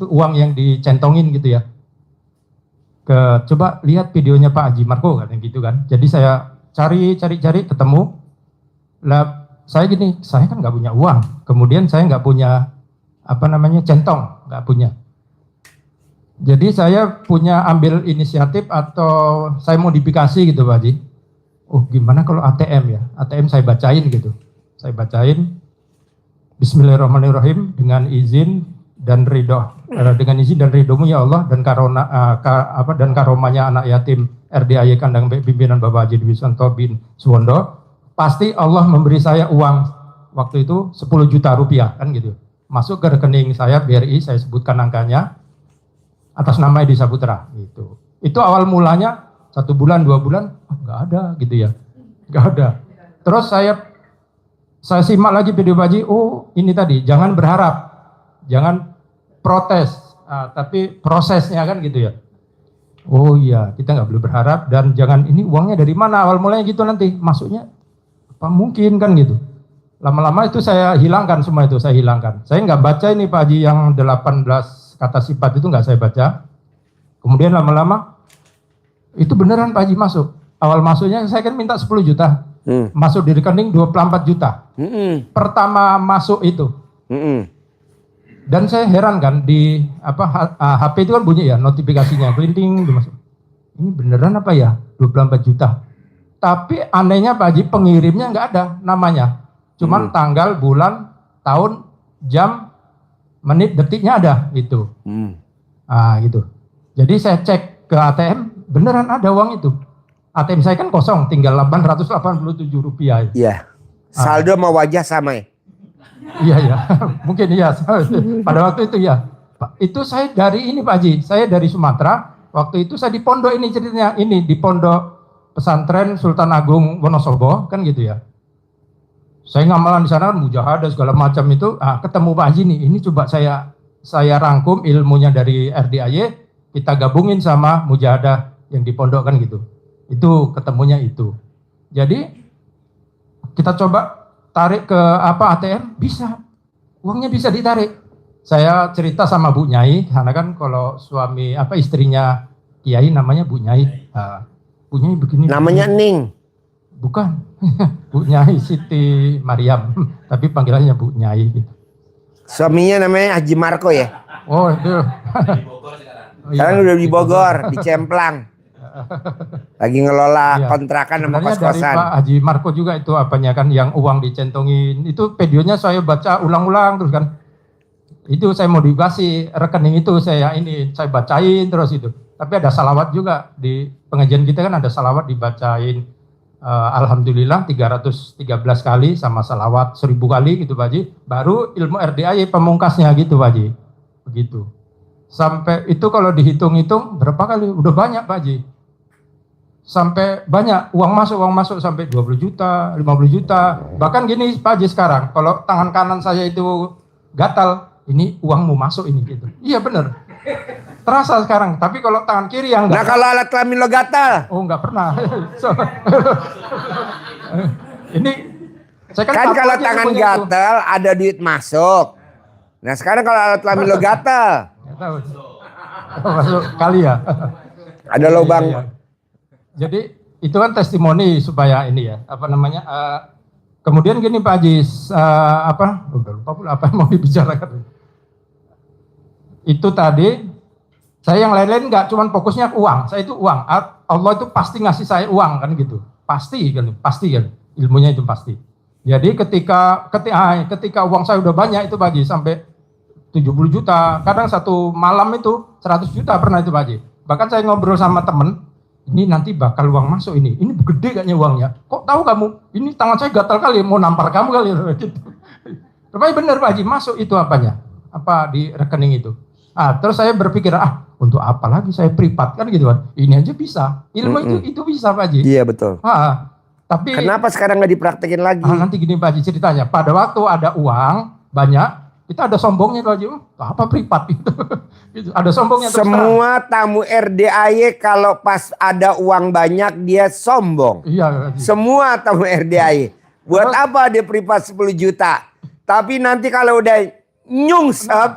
uang yang dicentongin gitu ya. Coba lihat videonya Pak Haji Marco kan gitu kan. Jadi saya cari ketemu. Lah saya kan nggak punya uang. Kemudian saya nggak punya centong, nggak punya. Jadi saya punya ambil inisiatif atau saya modifikasi gitu Pak Haji. Oh gimana kalau ATM ya? ATM saya bacain gitu. Saya bacain Bismillahirrahmanirrahim dengan izin dan ridho, dengan izin dan ridhomu ya Allah dan karomanya anak yatim RDAY Kandang pimpinan Bapak Haji Dwisanto bin Suwondo, pasti Allah memberi saya uang waktu itu 10 juta rupiah kan gitu. Masuk ke rekening saya BRI, saya sebutkan angkanya atas nama Edi Saputra gitu. Itu awal mulanya 1 bulan 2 bulan nggak ada gitu ya, nggak ada. Terus saya simak lagi video Pak Haji. Oh ini tadi jangan berharap, jangan protes, tapi prosesnya kan gitu ya. Oh iya kita nggak boleh berharap dan jangan ini uangnya dari mana awal mulanya gitu nanti masuknya apa mungkin kan gitu. Lama-lama itu saya hilangkan semua itu saya hilangkan. Saya nggak baca ini Pak Haji yang 18 kata sifat itu nggak saya baca. Kemudian lama-lama itu beneran Pak Haji masuk. Awal masuknya saya kan minta 10 juta. Masuk di rekening 24 juta. Pertama masuk itu. Dan saya heran kan di HP itu kan bunyi ya notifikasinya kelinting masuk. Ini beneran apa ya 24 juta. Tapi anehnya Pak Haji pengirimnya nggak ada namanya. Cuman tanggal, bulan, tahun, jam, menit, detiknya ada gitu. Gitu. Jadi saya cek ke ATM beneran ada uang itu. ATM saya kan kosong, tinggal 887 rupiah. Iya. Saldo sama wajah sama ya? Iya, mungkin iya. Pada waktu itu ya. Itu saya dari ini Pak Haji, saya dari Sumatera. Waktu itu saya di pondok ini ceritanya, ini di pondok pesantren Sultan Agung Wonosobo kan gitu ya. Saya ngamalan di sana kan mujahadah segala macam itu, ketemu Pak Haji nih, ini coba saya rangkum ilmunya dari RDAY, kita gabungin sama mujahadah yang dipondokkan gitu. Itu ketemunya itu. Jadi kita coba tarik ke ATM, bisa. Uangnya bisa ditarik. Saya cerita sama Bu Nyai, karena kan kalau suami istrinya Kiai namanya Bu Nyai. Bu Nyai begini. Namanya Ning. Bukan. Bu Nyai Siti Mariam, tapi panggilannya Bu Nyai gitu. Suaminya namanya Haji Marco ya? Oh, itu. Sekarang udah di Bogor, di Cemplang. Lagi ngelola kontrakan sama Sebenarnya dari kos-kosan. Pak Haji Marco juga itu apanya kan yang uang dicentongin. Itu videonya saya baca ulang-ulang terus kan. Itu saya modifikasi rekening itu saya bacain terus itu. Tapi ada salawat juga di pengajian kita kan ada salawat dibacain. Alhamdulillah 313 kali sama salawat 1000 kali gitu Pak Haji. Baru ilmu RDAY pemungkasnya gitu Pak Haji. Begitu. Sampai itu kalau dihitung-hitung berapa kali? Udah banyak Pak Haji. Sampai banyak uang masuk sampai 20 juta, 50 juta. Bahkan gini Pak Haji sekarang, kalau tangan kanan saya itu gatal, ini uang mau masuk ini gitu. Iya bener. Terasa sekarang, tapi kalau tangan kiri yang Nah kalau alat kelamin lo gatal? Oh nggak pernah. Ini saya Kan kalau tangan gatal ada duit masuk. Nah sekarang kalau alat kelamin lo gatal, nggak tahu. Masuk kali ya. ada lubang. Iya. Jadi itu kan testimoni supaya ini ya, kemudian gini Pak Haji, udah lupa pula apa yang mau dibicarakan. Itu tadi, saya yang lain-lain nggak cuman fokusnya ke uang, saya itu uang. Allah itu pasti ngasih saya uang kan gitu, pasti kan, ilmunya itu pasti. Jadi ketika uang saya udah banyak itu Pak Haji, sampai 70 juta, kadang satu malam itu 100 juta pernah itu Pak Haji. Bahkan saya ngobrol sama temen, ini nanti bakal uang masuk ini gede kayaknya uangnya. Kok tahu kamu? Ini tangan saya gatal kali, mau nampar kamu kali gitu. Rupanya benar Pak Haji, masuk itu apanya? Apa di rekening itu? Terus saya berpikir, untuk apa lagi saya privat kan gitu kan? Ini aja bisa. Ilmu itu bisa Pak Haji. Iya betul. Tapi kenapa sekarang nggak dipraktekin lagi? Nanti gini Pak Haji ceritanya. Pada waktu ada uang banyak, kita ada sombongnya Pak Haji. Apa privat itu? Ada sombongnya. Semua tamu RDAY kalau pas ada uang banyak dia sombong. Iya. Semua tamu RDAY. Buat apa dia privat 10 juta? Tapi nanti kalau udah nyungsep,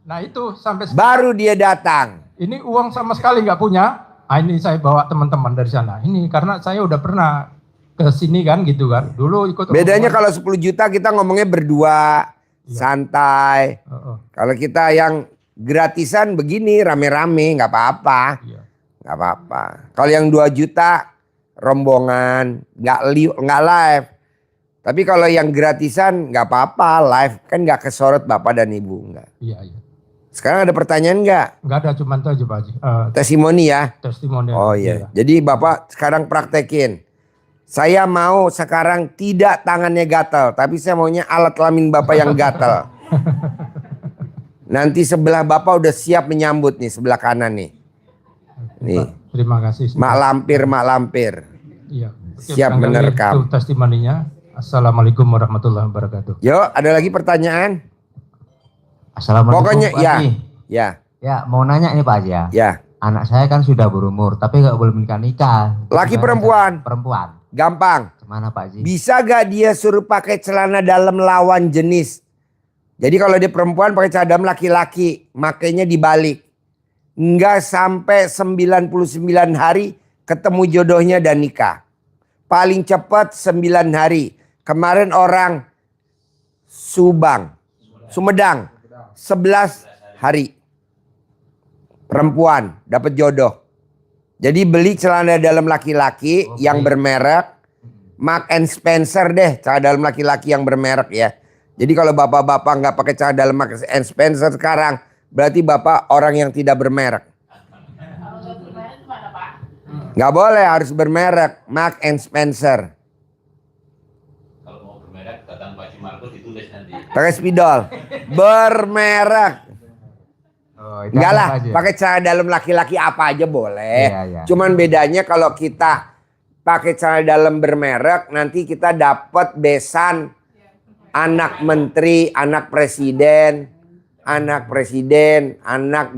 nah itu sampai baru dia datang. Ini uang sama sekali nggak punya. Ini saya bawa teman-teman dari sana. Ini karena saya udah pernah ke sini kan gitu kan. Dulu ikut. Bedanya kalau 10 juta kita ngomongnya berdua, santai. Kalau kita yang gratisan begini rame-rame nggak apa-apa. Nggak apa-apa. Kalau yang 2 juta rombongan, nggak live. Tapi kalau yang gratisan nggak apa-apa, live kan nggak kesorot Bapak dan Ibu nggak. Iya. Sekarang ada pertanyaan nggak? Nggak ada, cuma itu aja Pak Haji. Testimoni ya? Testimoni. Oh iya. Jadi Bapak sekarang praktekin. Saya mau sekarang tidak tangannya gatal, tapi saya maunya alat kelamin Bapak yang gatal. Nanti sebelah Bapak udah siap menyambut nih, sebelah kanan nih. Nih. Terima kasih. Mak lampir. Iya. Siap menerkam. Itu testimoninya. Assalamualaikum warahmatullahi wabarakatuh. Yuk, ada lagi pertanyaan? Assalamualaikum Pokoknya Pak Haji. Ya. Mau nanya nih Pak Haji ya. Ya. Anak saya kan sudah berumur, tapi nggak boleh nikah. Laki perempuan? Perempuan. Gampang. Kemana Pak Haji? Bisa gak dia suruh pakai celana dalam lawan jenis? Jadi kalau dia perempuan pakai celana dalam laki-laki, makainya dibalik. Enggak sampai 99 hari ketemu jodohnya dan nikah. Paling cepat 9 hari. Kemarin orang Sumedang 11 hari. Perempuan dapat jodoh. Jadi beli celana dalam laki-laki yang bermerek. Mark and Spencer deh, celana dalam laki-laki yang bermerek ya. Jadi kalau bapak-bapak nggak pakai celana dalam Mark and Spencer sekarang, berarti bapak orang yang tidak bermerek. Nggak boleh, harus bermerek. Mark and Spencer. Kalau mau bermerek, datang Pak Haji Marco ditulis nanti. Pakai spidol. Bermerek. Enggak lah, pakai celana dalam laki-laki apa aja boleh. Cuman bedanya kalau kita pakai celana dalam bermerek, nanti kita dapat besan anak menteri, anak presiden, anak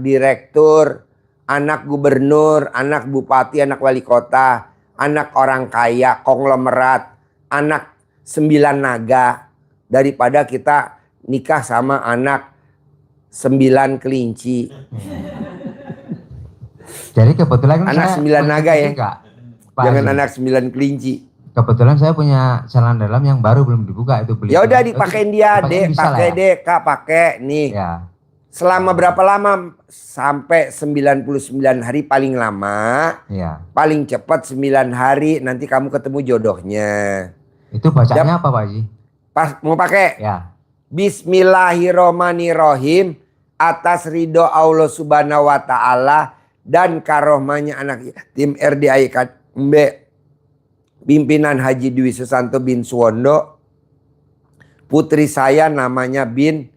direktur, anak gubernur, anak bupati, anak wali kota, anak orang kaya, konglomerat, anak 9 naga, daripada kita nikah sama anak 9 kelinci. Jadi kebetulan anak saya 9 naga ya. Enggak, Pak Jangan Haji. anak 9 kelinci. Kebetulan saya punya celana dalam yang baru belum dibuka itu beli. Ya udah dipakein dia, Dek, bisa lah pakai ya? Dek, Kak, pakai nih. Ya. Selama berapa lama? Sampai 99 hari paling lama. Iya. Paling cepat 9 hari nanti kamu ketemu jodohnya. Itu bacanya apa Pak Haji? Pas mau pakai? Ya. Bismillahirrohmanirrohim. Atas ridho Allah subhanahu wa ta'ala dan karohmanya anak yatim RDAI Mbak pimpinan Haji Dwi Susanto bin Suwondo. Putri saya namanya Bin,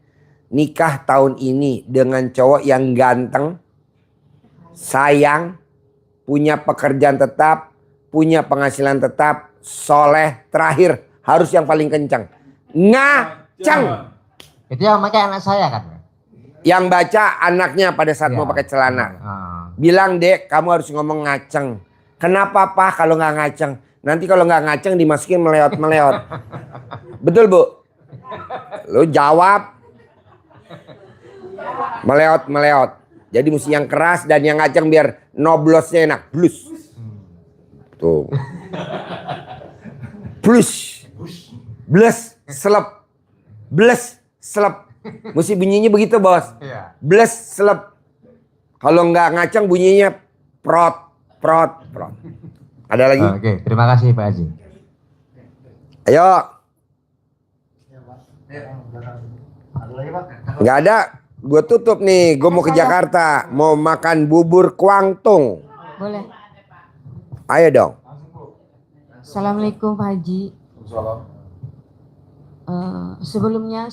nikah tahun ini dengan cowok yang ganteng, sayang, punya pekerjaan tetap, punya penghasilan tetap, soleh, terakhir harus yang paling kencang, ngaceng. Itu yang pakai anak saya kan? Yang baca anaknya pada saat mau pakai celana. Bilang, Dek, kamu harus ngomong ngaceng. Kenapa Pak kalau nggak ngaceng? Nanti kalau nggak ngaceng dimasukin meleot-meleot. Betul Bu? Lu jawab. Meleot-meleot. Jadi mesti yang keras dan yang ngaceng biar noblosnya enak. Blus. Tuh. Blus. Blus. Selep. Blus. Selep. Mesti bunyinya begitu Bos. Blus. Selep. Kalau nggak ngaceng bunyinya prot. Prot. Prot. Ada lagi? Oke, terima kasih Pak Haji. Ayo. Nggak ada. Gue tutup nih. Gue mau ke Jakarta. Mau makan bubur kuangtung. Boleh. Ayo dong. Assalamualaikum Pak Haji. Sebelumnya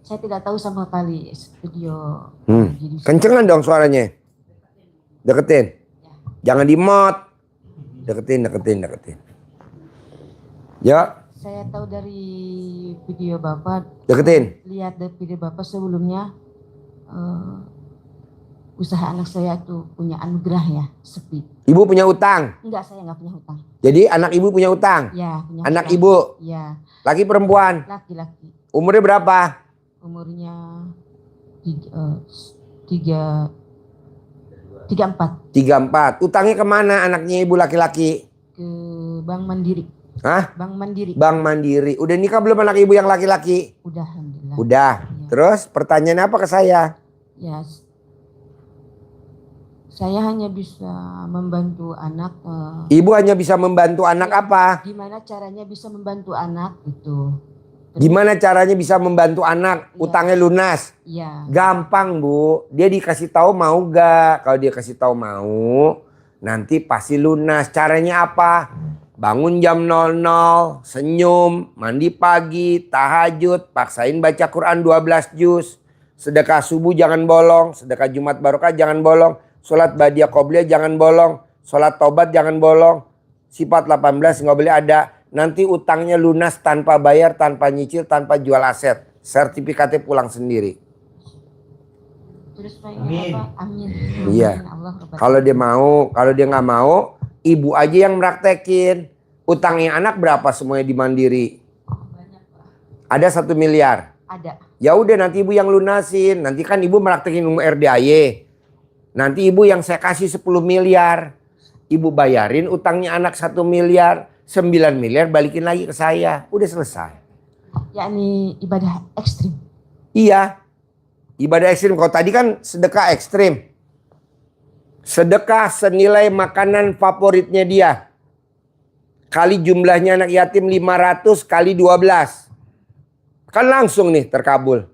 saya tidak tahu sama kali studio. Kencengan dong suaranya. Deketin. Jangan di-mute. Deketin. Ya. Saya tahu dari video Bapak. Deketin. Lihat dari video Bapak sebelumnya. Usaha anak saya tuh punya anugerah ya, sepi. Ibu punya utang? Enggak, saya enggak punya utang. Jadi anak ibu punya utang? Ya, punya anak utang. ibu? Ya. Laki perempuan? Laki-laki. Umurnya berapa? Umurnya 34. Utangnya kemana anaknya ibu laki-laki? Ke Bank Mandiri. Hah? Bank Mandiri. Bank Mandiri. Udah nikah belum anak ibu yang laki-laki? Udah, alhamdulillah. Udah. Ya. Terus pertanyaan apa ke saya? Ya, saya hanya bisa membantu anak. Ibu hanya bisa membantu anak apa? Gimana caranya bisa membantu anak itu? Gimana caranya bisa membantu anak? Utangnya lunas? Iya. Gampang Bu. Dia dikasih tahu mau gak? Kalau dia kasih tahu mau, nanti pasti lunas. Caranya apa? Bangun jam 00, senyum, mandi pagi, tahajud, paksain baca Quran 12 juz. Sedekah subuh jangan bolong, sedekah Jumat Barokah jangan bolong, sholat Badiah Qobliyah jangan bolong, sholat Taubat jangan bolong, sifat 18 nggak boleh ada. Nanti utangnya lunas tanpa bayar, tanpa nyicil, tanpa jual aset. Sertifikatnya pulang sendiri. Terus amin. Amin. Iya. Allah, kalau dia mau, kalau dia nggak mau, ibu aja yang meraktekin. Utangnya anak berapa semuanya di Mandiri? Banyak, Pak. Ada 1 miliar. Ada. Ya udah nanti ibu yang lunasin. Nanti kan ibu meraktekin RDAY. Nanti ibu yang saya kasih 10 miliar. Ibu bayarin utangnya anak 1 miliar. 9 miliar balikin lagi ke saya. Udah selesai. Yakni ibadah ekstrim. Iya. Ibadah ekstrim. Kalau tadi kan sedekah ekstrim. Sedekah senilai makanan favoritnya dia. Kali jumlahnya anak yatim 500 kali 12. Kan langsung nih terkabul.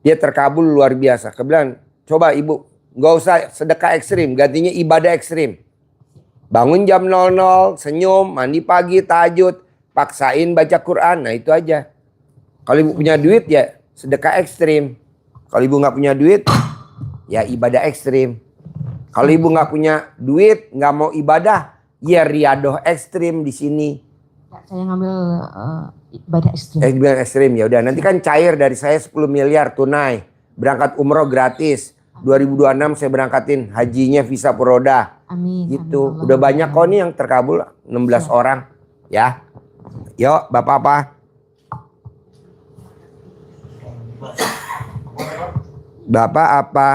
Dia terkabul luar biasa. Kebetulan coba ibu gak usah sedekah ekstrim. Gantinya ibadah ekstrim. Bangun jam 00, senyum, mandi pagi, tahajud, paksain baca Quran. Nah itu aja. Kalau ibu punya duit ya sedekah ekstrim. Kalau ibu nggak punya duit ya ibadah ekstrim. Kalau ibu nggak punya duit, nggak mau ibadah, ya riadoh ekstrim di sini. Saya ngambil ibadah ekstrim. Ibadah ekstrim ya udah. Nanti kan cair dari saya 10 miliar tunai. Berangkat umroh gratis. 2026 saya berangkatin hajinya visa Puroda. Amin. Gitu. Amin, Udah banyak kok nih yang terkabul 16 orang. Ya. Yuk, Bapak apa? Bapak apa?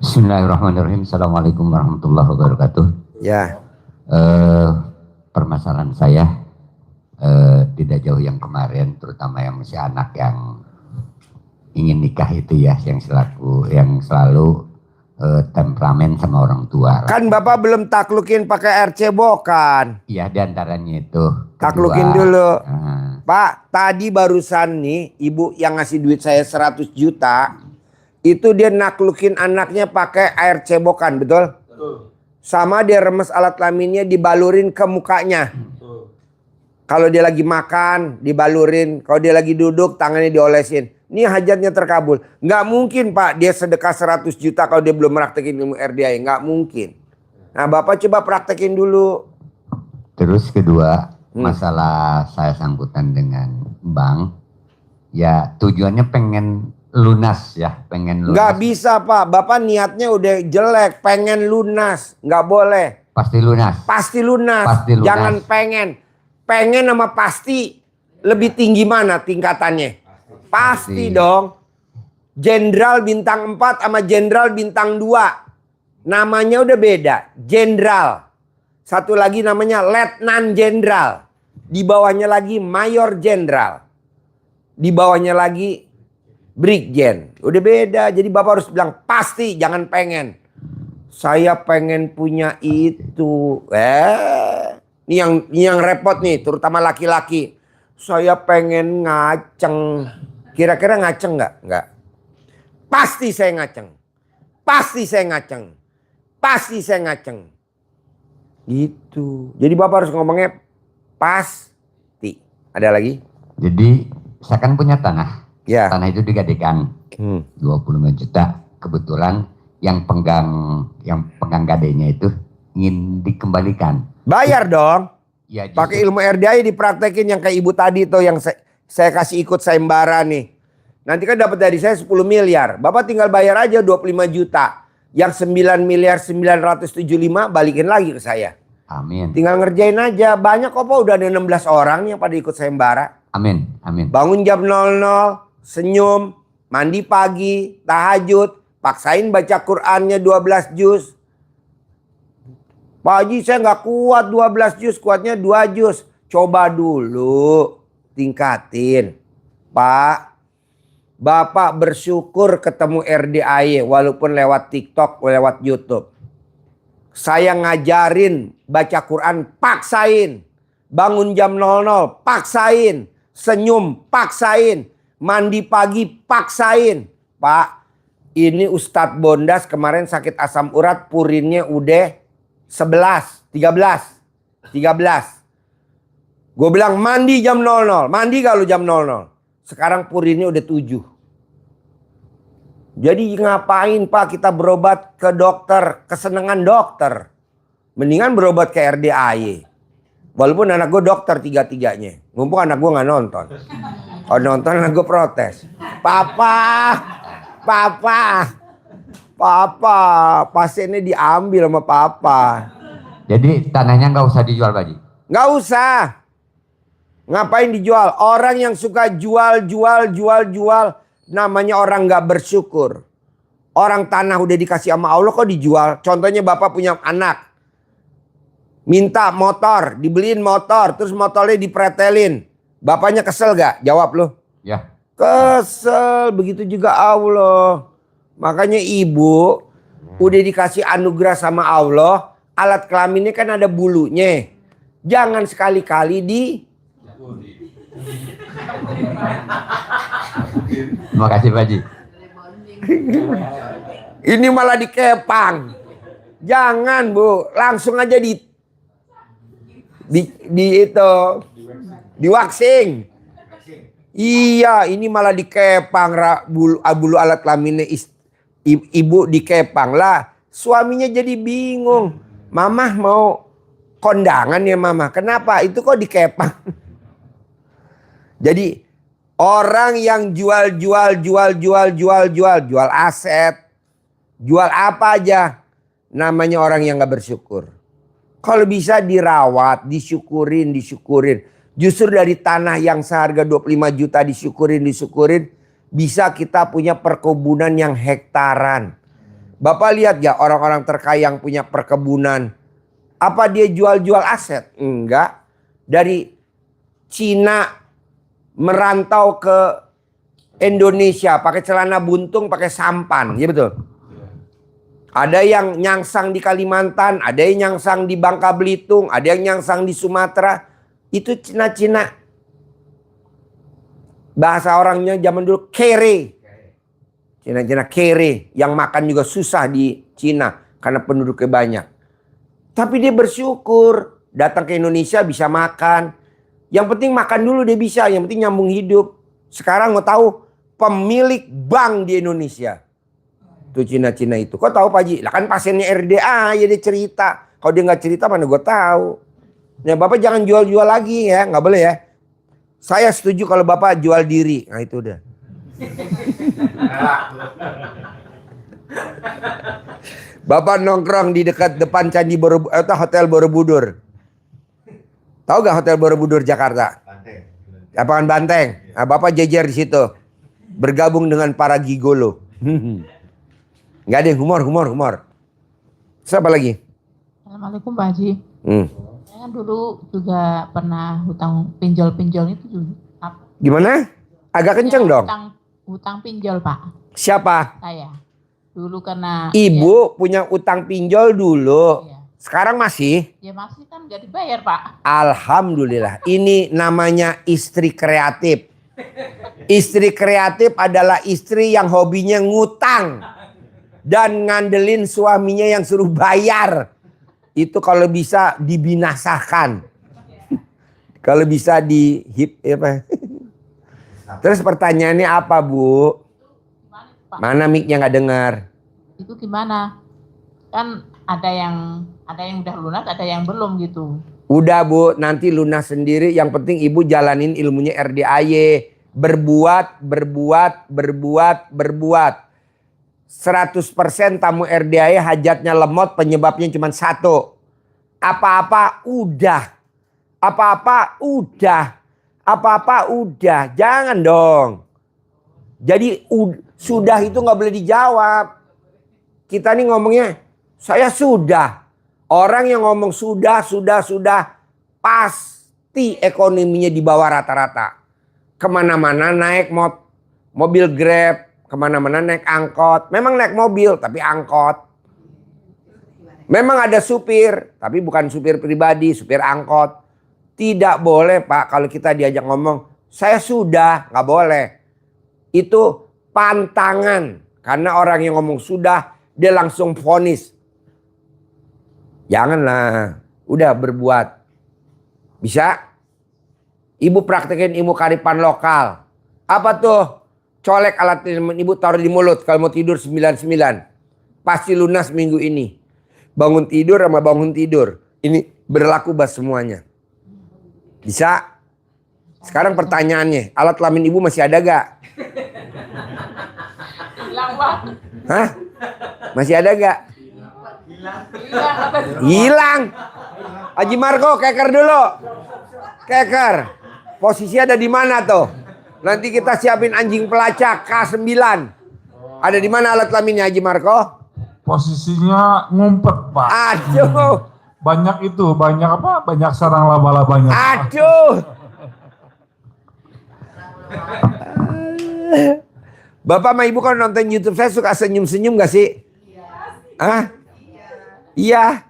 Bismillahirrahmanirrahim. Assalamualaikum warahmatullahi wabarakatuh. Ya. Permasalahan saya tidak jauh yang kemarin, terutama yang masih anak yang ingin nikah itu ya, yang selalu temperamen sama orang tua. Kan Bapak belum taklukin pakai air cebokan. Iya, diantaranya itu. Taklukin dulu. Pak, tadi barusan nih ibu yang ngasih duit saya 100 juta. Itu dia naklukin anaknya pakai air cebokan, betul? Sama dia remes alat kelaminnya dibalurin ke mukanya. Kalau dia lagi makan dibalurin, kalau dia lagi duduk tangannya diolesin. Ini hajatnya terkabul. Nggak mungkin Pak dia sedekah 100 juta kalau dia belum praktekin ilmu RDI. Nggak mungkin. Nah Bapak coba praktekin dulu. Terus kedua, masalah saya sangkutan dengan bank. Ya tujuannya pengen lunas ya, pengen lunas. Nggak bisa Pak, Bapak niatnya udah jelek, pengen lunas. Nggak boleh. Pasti lunas. Pasti lunas. Pasti lunas. Jangan pengen. Pengen sama pasti lebih tinggi mana tingkatannya? Pasti dong. Jenderal bintang 4 sama jenderal bintang 2. Namanya udah beda. Jenderal. Satu lagi namanya letnan jenderal. Di bawahnya lagi mayor jenderal. Di bawahnya lagi brigjen. Udah beda. Jadi Bapak harus bilang pasti, jangan pengen. Saya pengen punya itu. Ini yang repot nih, terutama laki-laki. Saya pengen ngaceng. Kira-kira ngaceng nggak? Nggak. Pasti saya ngaceng. Pasti saya ngaceng. Pasti saya ngaceng. Gitu. Jadi Bapak harus ngomongnya pasti. Ada lagi? Jadi saya kan punya tanah. Ya. Tanah itu digadekan 25 juta. Kebetulan yang pegang gadenya itu ingin dikembalikan. Bayar dong. Ya, pakai ilmu RDI dipraktekin yang kayak ibu tadi tuh yang saya kasih ikut sayembara nih. Nanti kan dapat dari saya 10 miliar. Bapak tinggal bayar aja 25 juta. Yang 9 miliar 975 balikin lagi ke saya. Amin. Tinggal ngerjain aja. Banyak kok Pak, udah ada 16 orang yang pada ikut sayembara. Amin. Amin. Bangun jam 00, senyum, mandi pagi, tahajud, paksain baca Qur'annya 12 juz. Pak Haji saya nggak kuat 12 juz, kuatnya 2 juz. Coba dulu, tingkatin. Pak, Bapak bersyukur ketemu RDI walaupun lewat TikTok, lewat YouTube. Saya ngajarin baca Quran, paksain. Bangun jam 00, paksain. Senyum, paksain. Mandi pagi, paksain. Pak, ini Ustadz Bondas kemarin sakit asam urat, purinnya udah 13. Gue bilang mandi jam 00. Mandi gak lu jam 00? Sekarang purinnya udah 7. Jadi ngapain Pak kita berobat ke dokter? Kesenangan dokter. Mendingan berobat ke RDI. Walaupun anak gue dokter tiga-tiganya. Mumpung anak gue gak nonton. Kalau nonton anak gue protes. Papa, pasiennya diambil sama Papa. Jadi tanahnya nggak usah dijual Pak Haji? Nggak usah. Ngapain dijual? Orang yang suka jual, namanya orang nggak bersyukur. Orang tanah udah dikasih sama Allah kok dijual. Contohnya Bapak punya anak. Minta motor, dibeliin motor, terus motornya dipretelin. Bapaknya kesel gak? Jawab lu. Ya. Kesel, begitu juga Allah. Makanya ibu udah dikasih anugerah sama Allah, alat kelaminnya kan ada bulunya. Jangan sekali-kali Terima kasih Pak Haji. Ini malah dikepang. Jangan Bu, langsung aja di waxing. Iya, ini malah dikepang bulu alat kelaminnya ibu dikepang lah. Suaminya jadi bingung. Mamah mau kondangan ya Mamah. Kenapa? Itu kok dikepang. Jadi orang yang jual aset, jual apa aja, namanya orang yang gak bersyukur. Kalau bisa dirawat, disyukurin. Justru dari tanah yang seharga 25 juta disyukurin. Bisa kita punya perkebunan yang hektaran. Bapak lihat gak orang-orang terkaya yang punya perkebunan. Apa dia jual aset? Enggak. Dari Cina merantau ke Indonesia pakai celana buntung, pakai sampan, ya betul. Ada yang nyangsang di Kalimantan, ada yang nyangsang di Bangka Belitung, ada yang nyangsang di Sumatera. Itu Cina-Cina. Bahasa orangnya zaman dulu kere. Cina-Cina kere, yang makan juga susah di Cina karena penduduknya banyak. Tapi dia bersyukur datang ke Indonesia bisa makan. Yang penting makan dulu dia bisa, yang penting nyambung hidup. Sekarang mau tahu pemilik bank di Indonesia. Itu Cina-Cina itu. Kok tahu Pak Haji? Lah kan pasiennya RDA ya dia cerita. Kalau dia nggak cerita mana gue tahu. Ya Bapak jangan jual-jual lagi ya, nggak boleh ya. Saya setuju kalau Bapak jual diri. Nah itu udah. Bapak nongkrong di dekat depan Candi Borobudur atau Hotel Borobudur. Tahu gak Hotel Borobudur Jakarta? Banteng. Lapangan Banteng. Nah, Bapak jejer di situ. Bergabung dengan para gigolo. Gak ada humor. Siapa lagi? Assalamualaikum Pak Haji. Saya kan dulu juga pernah hutang pinjol itu juga. Gimana? Agak kenceng dong. Hutang pinjol Pak. Siapa? Saya. Dulu karena Ibu punya utang pinjol dulu. Iya. Sekarang masih? Ya masih kan gak dibayar Pak. Alhamdulillah. Ini namanya istri kreatif. Istri kreatif adalah istri yang hobinya ngutang. Dan ngandelin suaminya yang suruh bayar. Itu kalau bisa dibinasakan. Kalau bisa Terus pertanyaannya apa Bu? Mana mic-nya gak dengar? Itu gimana? Kan ada yang udah lunas, ada yang belum gitu. Udah Bu, nanti lunas sendiri. Yang penting Ibu jalanin ilmunya RDAY. Berbuat. 100% tamu RDAY hajatnya lemot, penyebabnya cuma satu. Apa-apa udah. Jangan dong. Jadi sudah itu nggak boleh dijawab. Kita nih ngomongnya, saya sudah. Orang yang ngomong sudah, pasti ekonominya di bawah rata-rata. Kemana-mana naik mobil Grab, kemana-mana naik angkot. Memang naik mobil, tapi angkot. Memang ada supir, tapi bukan supir pribadi, supir angkot. Tidak boleh Pak, kalau kita diajak ngomong, saya sudah, nggak boleh. Itu pantangan. Karena orang yang ngomong sudah, dia langsung vonis. Janganlah, udah berbuat. Bisa? Ibu praktekin ilmu kearifan lokal. Apa tuh? Colek alat ibu taruh di mulut kalau mau tidur 99. Pasti lunas minggu ini. Bangun tidur sama bangun tidur. Ini berlaku buat semuanya. Bisa? Sekarang pertanyaannya, alat kelamin ibu masih ada gak? Hilang Pak. Hah? Masih ada gak? Hilang. Haji Marco, keker dulu. Keker. Posisi ada di mana tuh? Nanti kita siapin anjing pelacak K9. Ada di mana alat kelaminnya Haji Marco? Posisinya ngumpet Pak. Aduh. Banyak banyak sarang laba-labanya. Aduh. Bapak sama Ibu kalau nonton YouTube saya suka senyum-senyum gak sih? Iya. Iya.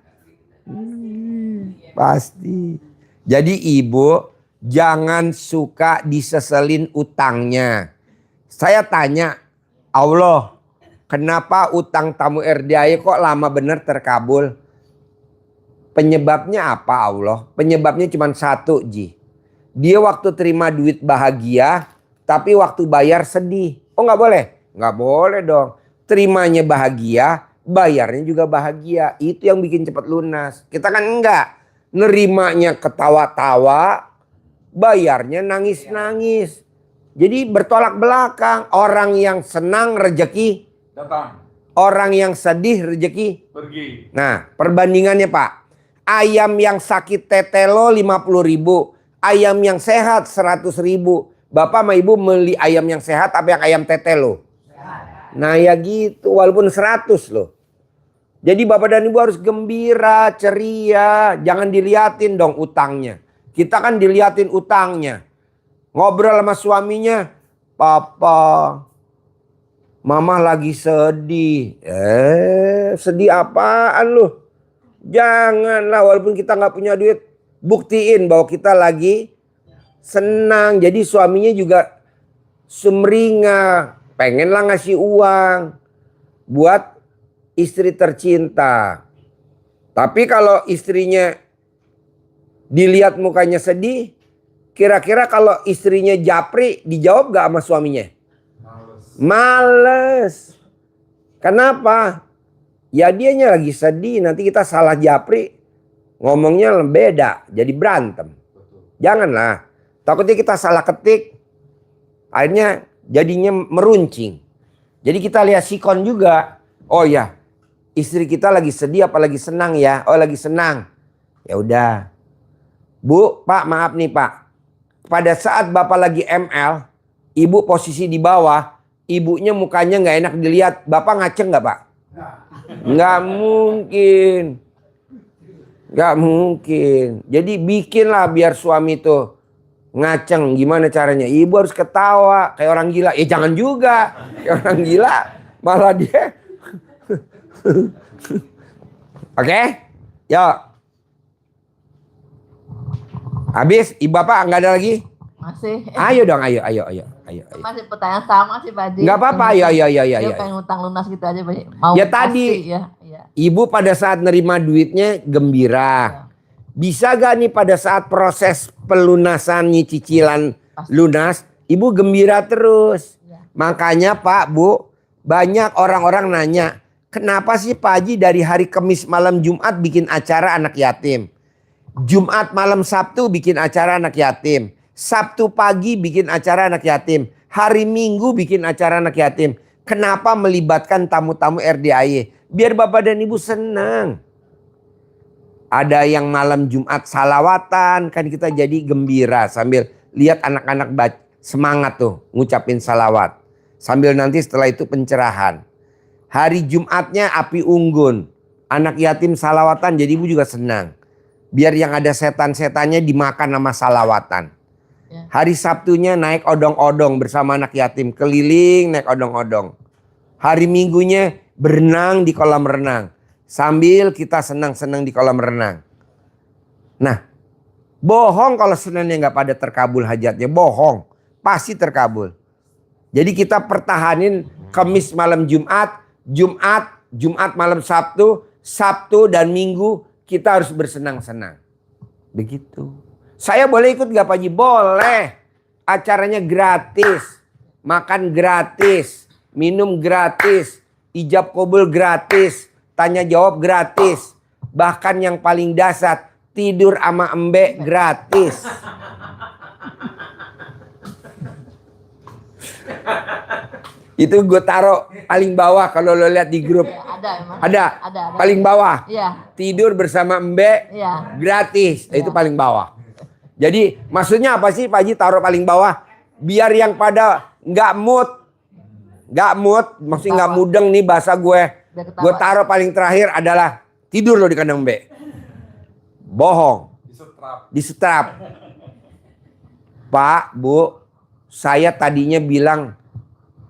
Pasti. Jadi Ibu jangan suka diseselin utangnya. Saya tanya, Allah, kenapa utang tamu RDAY kok lama bener terkabul? Penyebabnya apa Allah? Penyebabnya cuma satu Ji. Dia waktu terima duit bahagia, tapi waktu bayar sedih. Oh nggak boleh? Nggak boleh dong. Terimanya bahagia, bayarnya juga bahagia. Itu yang bikin cepat lunas. Kita kan enggak. Nerimanya ketawa-tawa, bayarnya nangis-nangis. Jadi bertolak belakang. Orang yang senang rezeki Datang. orang yang sedih rezeki Pergi. Nah, perbandingannya Pak. Ayam yang sakit tetelo 50.000, ayam yang sehat 100.000. Bapak sama Ibu beli ayam yang sehat apa yang ayam tetelo? Nah, ya gitu, walaupun 100 loh. Jadi Bapak dan Ibu harus gembira, ceria, jangan diliatin dong utangnya. Kita kan diliatin utangnya. Ngobrol sama suaminya, "Papa, Mama lagi sedih." Sedih apaan lu? Janganlah, walaupun kita nggak punya duit, buktiin bahwa kita lagi senang. Jadi suaminya juga sumringah, pengenlah ngasih uang buat istri tercinta. Tapi kalau istrinya dilihat mukanya sedih, kira-kira kalau istrinya japri dijawab gak sama suaminya? Males. Kenapa? Ya dianya lagi sedih, nanti kita salah japri, ngomongnya beda, jadi berantem. Janganlah. Takutnya kita salah ketik, akhirnya jadinya meruncing. Jadi kita lihat sikon juga. Oh ya, istri kita lagi sedih apa lagi senang ya? Oh lagi senang. Ya udah. Bu, Pak, maaf nih Pak. Pada saat Bapak lagi ML, Ibu posisi di bawah, ibunya mukanya nggak enak dilihat. Bapak ngaceng nggak Pak? Nggak mungkin. Nggak mungkin. Jadi bikinlah biar suami tuh ngaceng. Gimana caranya? Ibu harus ketawa kayak orang gila. Jangan juga kayak orang gila. Malah dia. Oke? Yuk. Habis, Ibu Bapak nggak ada lagi? Masih. Ayo dong, ayo. Masih pertanyaan sama sih Pak Haji. Nggak apa-apa, ayo. Dia pengen utang lunas gitu aja Pak Haji. Mau Ya tadi, ya. Ibu pada saat nerima duitnya gembira. Bisa gak nih pada saat proses pelunasan cicilan lunas, Ibu gembira terus. Makanya Pak, Bu, banyak orang-orang nanya, kenapa sih Pak Haji dari hari Kamis malam Jumat bikin acara anak yatim? Jumat malam Sabtu bikin acara anak yatim. Sabtu pagi bikin acara anak yatim. Hari Minggu bikin acara anak yatim. Kenapa melibatkan tamu-tamu RDIY? Biar Bapak dan Ibu senang. Ada yang malam Jumat salawatan. Kan kita jadi gembira sambil lihat anak-anak semangat tuh ngucapin salawat. Sambil nanti setelah itu pencerahan. Hari Jumatnya api unggun. Anak yatim salawatan jadi Ibu juga senang. Biar yang ada setan-setannya dimakan sama salawatan. Hari Sabtunya naik odong-odong bersama anak yatim. Keliling naik odong-odong. Hari Minggunya berenang di kolam renang. Sambil kita senang-senang di kolam renang. Nah, bohong kalau senangnya nggak pada terkabul hajatnya. Bohong. Pasti terkabul. Jadi kita pertahanin Kamis malam Jumat. Jumat malam Sabtu. Sabtu dan Minggu kita harus bersenang-senang. Begitu. Saya boleh ikut gak Pak Haji? Boleh. Acaranya gratis. Makan gratis. Minum gratis. Ijab kabul gratis. Tanya jawab gratis. Bahkan yang paling dasar, tidur sama embe gratis. Itu gue taruh paling bawah kalau lo lihat di grup. Ada. Paling bawah. Iya. Tidur bersama embe gratis. Itu paling bawah. Jadi maksudnya apa sih Pak Haji taruh paling bawah? Biar yang pada nggak mood, maksudnya nggak mudeng nih bahasa gue. Gue taruh paling terakhir adalah tidur lo di kandang embe. Bohong. Disetrap. Pak, Bu, saya tadinya bilang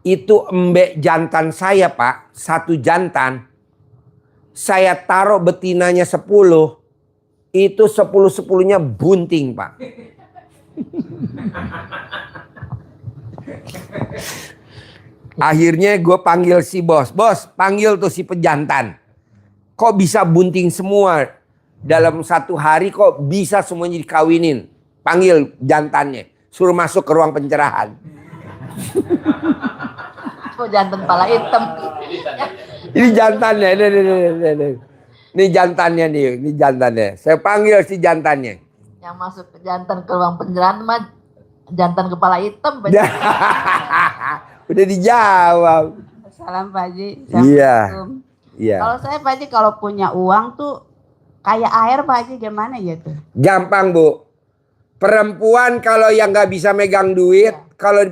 itu embe jantan saya Pak, 1 jantan. Saya taruh betinanya 10. Itu 10-10-nya bunting Pak. Akhirnya gue panggil si bos. Bos, panggil tuh si pejantan. Kok bisa bunting semua? Dalam 1 hari kok bisa semuanya dikawinin? Panggil jantannya. Suruh masuk ke ruang pencerahan. Oh jantan pala hitam. Ini jantannya, ini jantannya nih, ini jantannya. Saya panggil si jantannya. Yang masuk ke jantan ke ruang penjelasan mah jantan kepala hitam. Udah dijawab. Salam Pak Haji. Iya. Iya. Kalau saya Pak Haji kalau punya uang tuh kayak air Pak Haji, gimana ya tuh? Gampang Bu. Perempuan kalau yang nggak bisa megang duit, kalau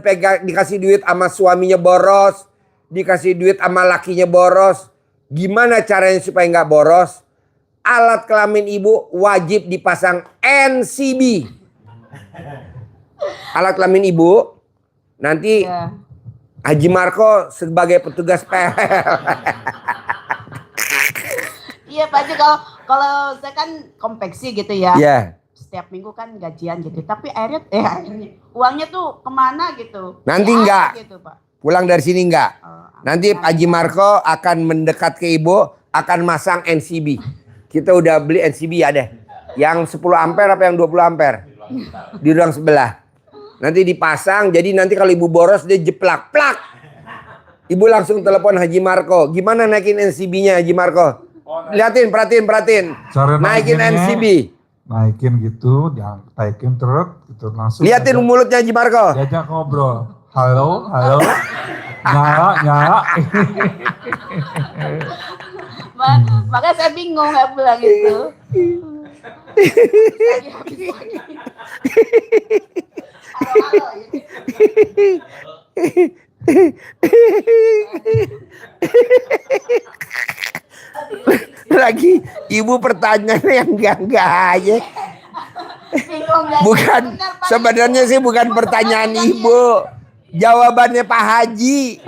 dikasih duit sama suaminya boros, dikasih duit sama lakinya boros, gimana caranya supaya nggak boros? Alat kelamin ibu wajib dipasang NCB. Alat kelamin ibu nanti Haji Marco sebagai petugas PL. Iya Pak Haji, kalau saya kan konveksi gitu ya. Iya. Setiap minggu kan gajian gitu. Tapi airnya uangnya tuh kemana gitu? Nanti Ya, enggak. gitu, Pak. Pulang dari sini enggak. Nanti Haji Marco akan mendekat ke ibu, akan masang NCB. Kita udah beli NCB ya deh. Yang 10 ampere apa yang 20 ampere? Di ruang sebelah. Nanti dipasang, jadi nanti kalau ibu boros dia jeplak, plak. Ibu langsung telepon Haji Marco. Gimana naikin NCB-nya Haji Marco? Liatin, perhatiin. Cara Naikin NCB. Naikin gitu, naikin truk gitu langsung. Liatin mulutnya Haji Marco. Diajak ngobrol. Halo. Nyala. Makanya saya bingung nggak bilang itu. Lagi ibu pertanyaannya yang enggak aja. Bukan, sebenarnya sih bukan pertanyaan ibu. Jawabannya Pak Haji.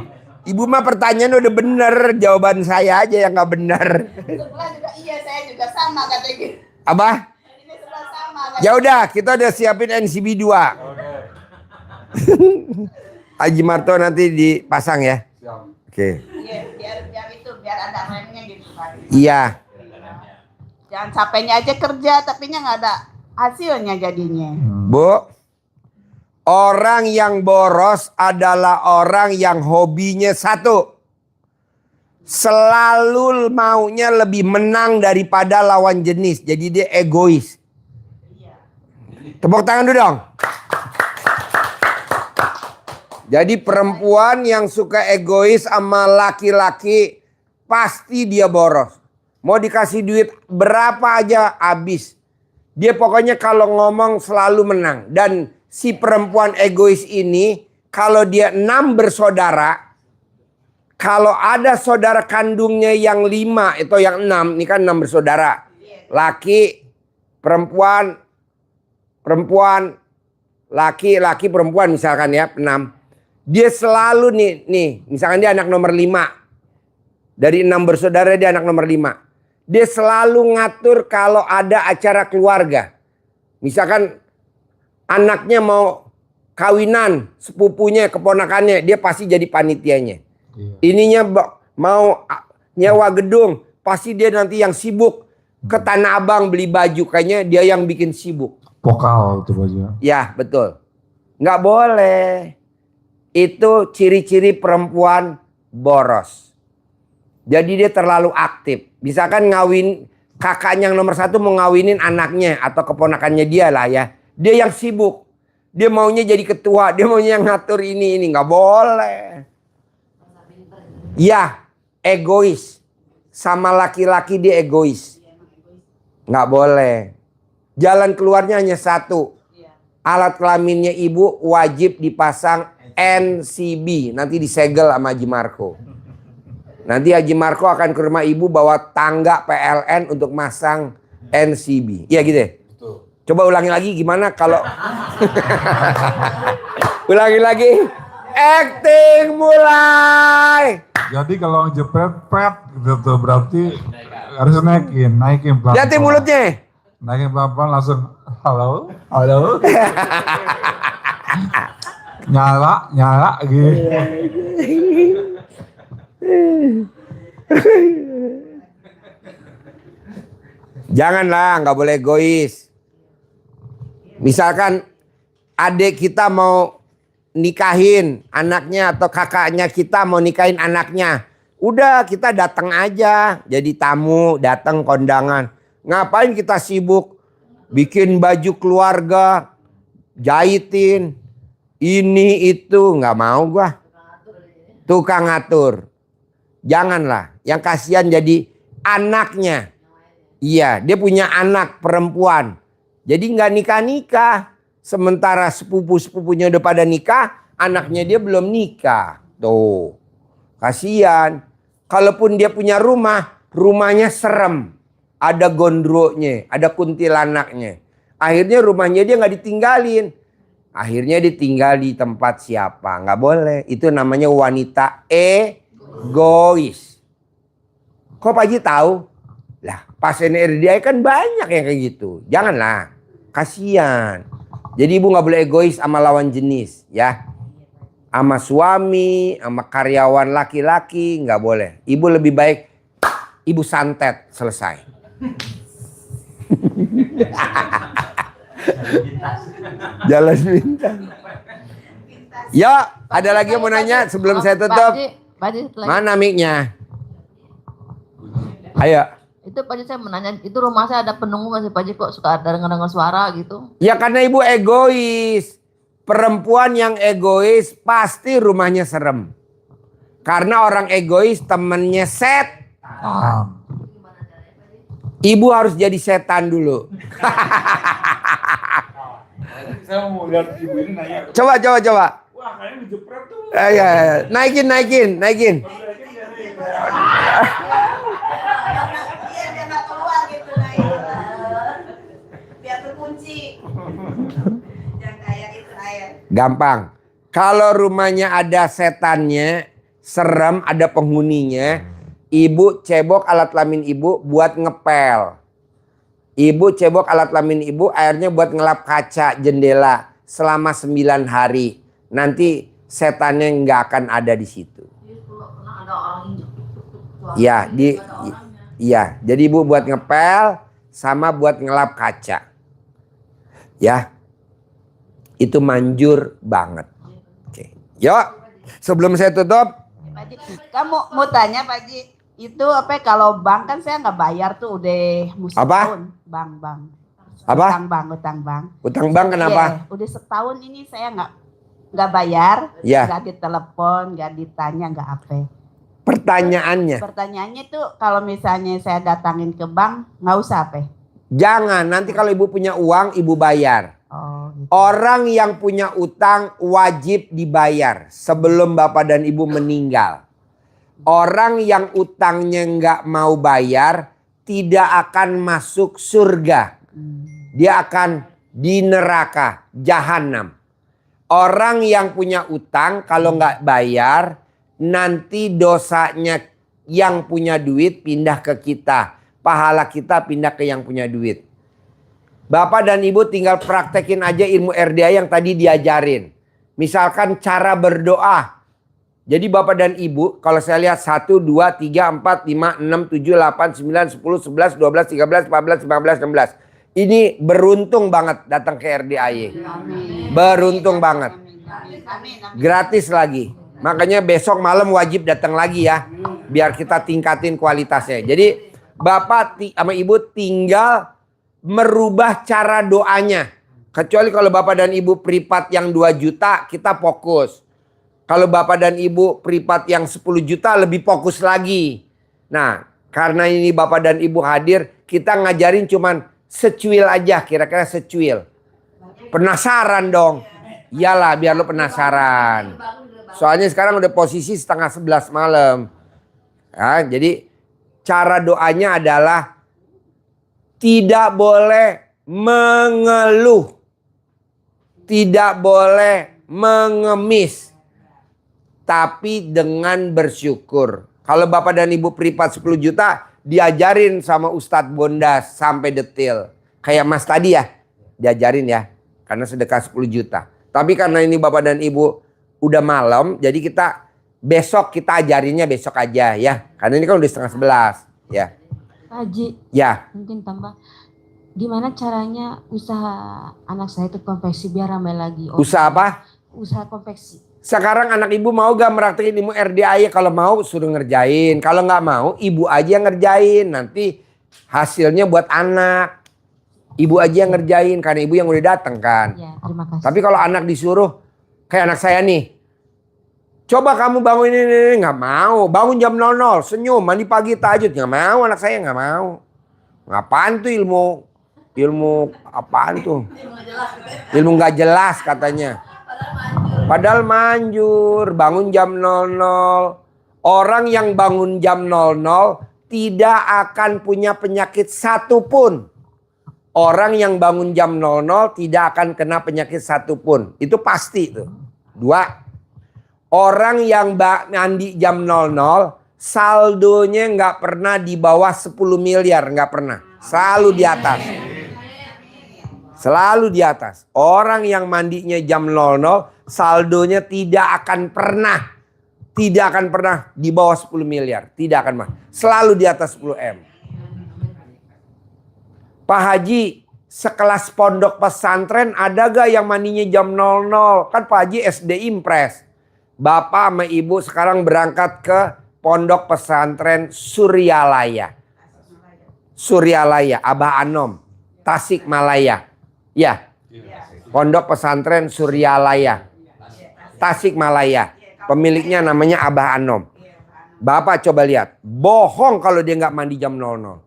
Ibu mah pertanyaan udah bener, jawaban saya aja yang nggak bener. Sebelah juga iya, saya juga sama katanya. Apa? Ini sebelah sama. Ya udah, kita udah siapin NCB 2. Haji Marto nanti dipasang ya. Oke. Iya, biar ada remnya gitu Pak. Iya. Jangan capeknya aja kerja, tapi nggak ada hasilnya jadinya. Bu, orang yang boros adalah orang yang hobinya satu. Selalu maunya lebih menang daripada lawan jenis. Jadi dia egois. Tepuk tangan dulu dong. Jadi perempuan yang suka egois sama laki-laki pasti dia boros. Mau dikasih duit berapa aja habis. Dia pokoknya kalau ngomong selalu menang. Dan si perempuan egois ini kalau dia 6 bersaudara, kalau ada saudara kandungnya yang 5 atau yang 6, ini kan 6 bersaudara. Laki, perempuan, laki, perempuan misalkan ya, 6. Dia selalu nih, misalkan dia anak nomor 5. Dari 6 bersaudara dia anak nomor 5. Dia selalu ngatur kalau ada acara keluarga. Misalkan anaknya mau kawinan, sepupunya, keponakannya, dia pasti jadi panitianya. Ininya mau nyewa gedung, pasti dia nanti yang sibuk. Ke Tanah Abang beli baju, kayaknya dia yang bikin sibuk. Pokal itu baju. Ya, betul. Nggak boleh. Itu ciri-ciri perempuan boros. Jadi dia terlalu aktif. Misalkan kakaknya yang nomor 1 mau ngawinin anaknya atau keponakannya dia lah ya. Dia yang sibuk. Dia maunya jadi ketua. Dia maunya yang ngatur ini. Nggak boleh. Ya, egois. Sama laki-laki dia egois. Nggak boleh. Jalan keluarnya hanya satu. Alat kelaminnya ibu wajib dipasang NCB. Nanti disegel sama Haji Marco. Nanti Haji Marco akan ke rumah ibu bawa tangga PLN untuk masang NCB. Iya gitu ya? Betul. Coba ulangi lagi gimana kalau... Ulangi lagi. Acting mulai. Jadi kalau jepret gitu berarti harus naikin pelan-pelan. Lihatin mulutnya. Naikin pelan-pelan langsung halo. nyala gitu. Janganlah, nggak boleh egois. Misalkan adik kita mau nikahin anaknya atau kakaknya kita mau nikahin anaknya. Udah kita datang aja jadi tamu, datang kondangan. Ngapain kita sibuk bikin baju keluarga, jahitin, ini itu, nggak mau gua. Tukang ngatur. Janganlah, yang kasihan jadi anaknya. Iya, dia punya anak perempuan. Jadi nggak nikah-nikah. Sementara sepupu-sepupunya udah pada nikah, anaknya dia belum nikah. Tuh, kasihan. Kalaupun dia punya rumah, rumahnya serem. Ada gondronya, ada kuntilanaknya. Akhirnya rumahnya dia nggak ditinggalin. Akhirnya ditinggal di tempat siapa? Nggak boleh. Itu namanya wanita egois. Kok Pak Haji tahu? Lah, pasien RDI kan banyak yang kayak gitu. Janganlah, kasihan. Jadi ibu nggak boleh egois sama lawan jenis, ya. Sama suami, sama karyawan laki-laki nggak boleh. Ibu lebih baik ibu santet, selesai. Jalan bintang. Ya, ada lagi yang mau nanya sebelum saya tutup? Pak Haji, Mana mic-nya? Ayo. Itu Pak Haji saya menanya, itu rumah saya ada penunggu nggak sih Pak Haji, kok suka ada dengar suara gitu? Ya karena ibu egois. Perempuan yang egois pasti rumahnya serem. Karena orang egois temennya Ibu harus jadi setan dulu. Saya mau lihat ibu ini nanya. Coba. Wah, kayaknya dijepret tuh. Ya. Naikin. Biar terkunci. Yang kayak itu air. Gampang. Kalau rumahnya ada setannya, serem, ada penghuninya, ibu cebok alat kelamin ibu buat ngepel. Ibu cebok alat kelamin ibu, airnya buat ngelap kaca jendela selama 9 hari. Nanti setannya nggak akan ada di situ. Ya, jadi ibu buat ngepel sama buat ngelap kaca. Ya. Itu manjur banget. Oke. Yuk, sebelum saya tutup. Pak Haji, kamu mau tanya Pak Haji, itu apa kalau bank kan saya nggak bayar tuh udah setahun. Bank. Apa? Utang bank. Utang bank kenapa? Iya, udah setahun ini saya nggak bayar, Ya. nggak ditelepon, nggak ditanya, nggak apa. Pertanyaannya tuh kalau misalnya saya datangin ke bank nggak usah apa. jangan, nanti kalau ibu punya uang ibu bayar. Oh, gitu. Orang yang punya utang wajib dibayar sebelum bapak dan ibu meninggal. Orang yang utangnya nggak mau bayar tidak akan masuk surga. Dia akan di neraka, jahanam. Orang yang punya utang kalau nggak bayar nanti dosanya yang punya duit pindah ke kita. Pahala kita pindah ke yang punya duit. Bapak dan ibu tinggal praktekin aja ilmu RDA yang tadi diajarin. Misalkan cara berdoa. Jadi bapak dan ibu kalau saya lihat 1, 2, 3, 4, 5, 6, 7, 8, 9, 10, 11, 12, 13, 14, 15, 16. Ini beruntung banget datang ke RDAY. Beruntung banget. Gratis lagi. Makanya besok malam wajib datang lagi ya. Biar kita tingkatin kualitasnya. Jadi bapak sama ibu tinggal merubah cara doanya. Kecuali kalau bapak dan ibu privat yang 2 juta kita fokus. Kalau bapak dan ibu privat yang 10 juta lebih fokus lagi. Nah karena ini bapak dan ibu hadir kita ngajarin cuman secuil aja, kira-kira secuil. Penasaran dong. Iyalah biar lo penasaran. Soalnya sekarang udah posisi setengah 11 malam. Ya, jadi cara doanya adalah tidak boleh mengeluh. Tidak boleh mengemis. Tapi dengan bersyukur. Kalau bapak dan ibu privat 10 juta diajarin sama Ustadz Bondas sampai detail. Kayak Mas tadi ya. Diajarin ya. Karena sedekah 10 juta. Tapi karena ini bapak dan ibu udah malam. Jadi besok kita ajarinnya besok aja ya. Karena ini kan udah setengah 11 ya. Pak Haji, Ya. mungkin tambah. Gimana caranya usaha anak saya itu konveksi biar ramai lagi? Usaha apa? Usaha konveksi. Sekarang anak ibu mau gak meraktekin ilmu RDAY? Kalau mau suruh ngerjain. Kalau nggak mau ibu aja yang ngerjain. Nanti hasilnya buat anak. Ibu aja yang ngerjain karena ibu yang udah datang kan. Ya, terima kasih. Tapi kalau anak disuruh kayak anak saya nih. Coba kamu bangun ini, nggak mau. Bangun jam 00, senyum, mandi pagi tahajud. Nggak mau, anak saya nggak mau. Ngapain tuh ilmu apaan tuh? Ilmu nggak jelas katanya. Padahal manjur, bangun jam 00. Orang yang bangun jam 00 tidak akan punya penyakit satupun. Orang yang bangun jam 00 tidak akan kena penyakit satupun. Itu pasti tuh. 2. Orang yang mandi jam 00 saldonya nggak pernah di bawah 10 miliar. Nggak pernah. Selalu di atas. Selalu di atas. Orang yang mandinya jam 00 saldonya tidak akan pernah di bawah 10 miliar. Tidak akan pernah. Selalu di atas 10 M. Pak Haji, sekelas pondok pesantren ada gak yang mandinya jam 00? Kan Pak Haji SD Impres. Bapak sama ibu sekarang berangkat ke pondok pesantren Suryalaya. Suryalaya, Abah Anom, Tasikmalaya. Ya, pondok pesantren Suryalaya, Tasikmalaya. Pemiliknya namanya Abah Anom. Bapak coba lihat, bohong kalau dia nggak mandi jam 00.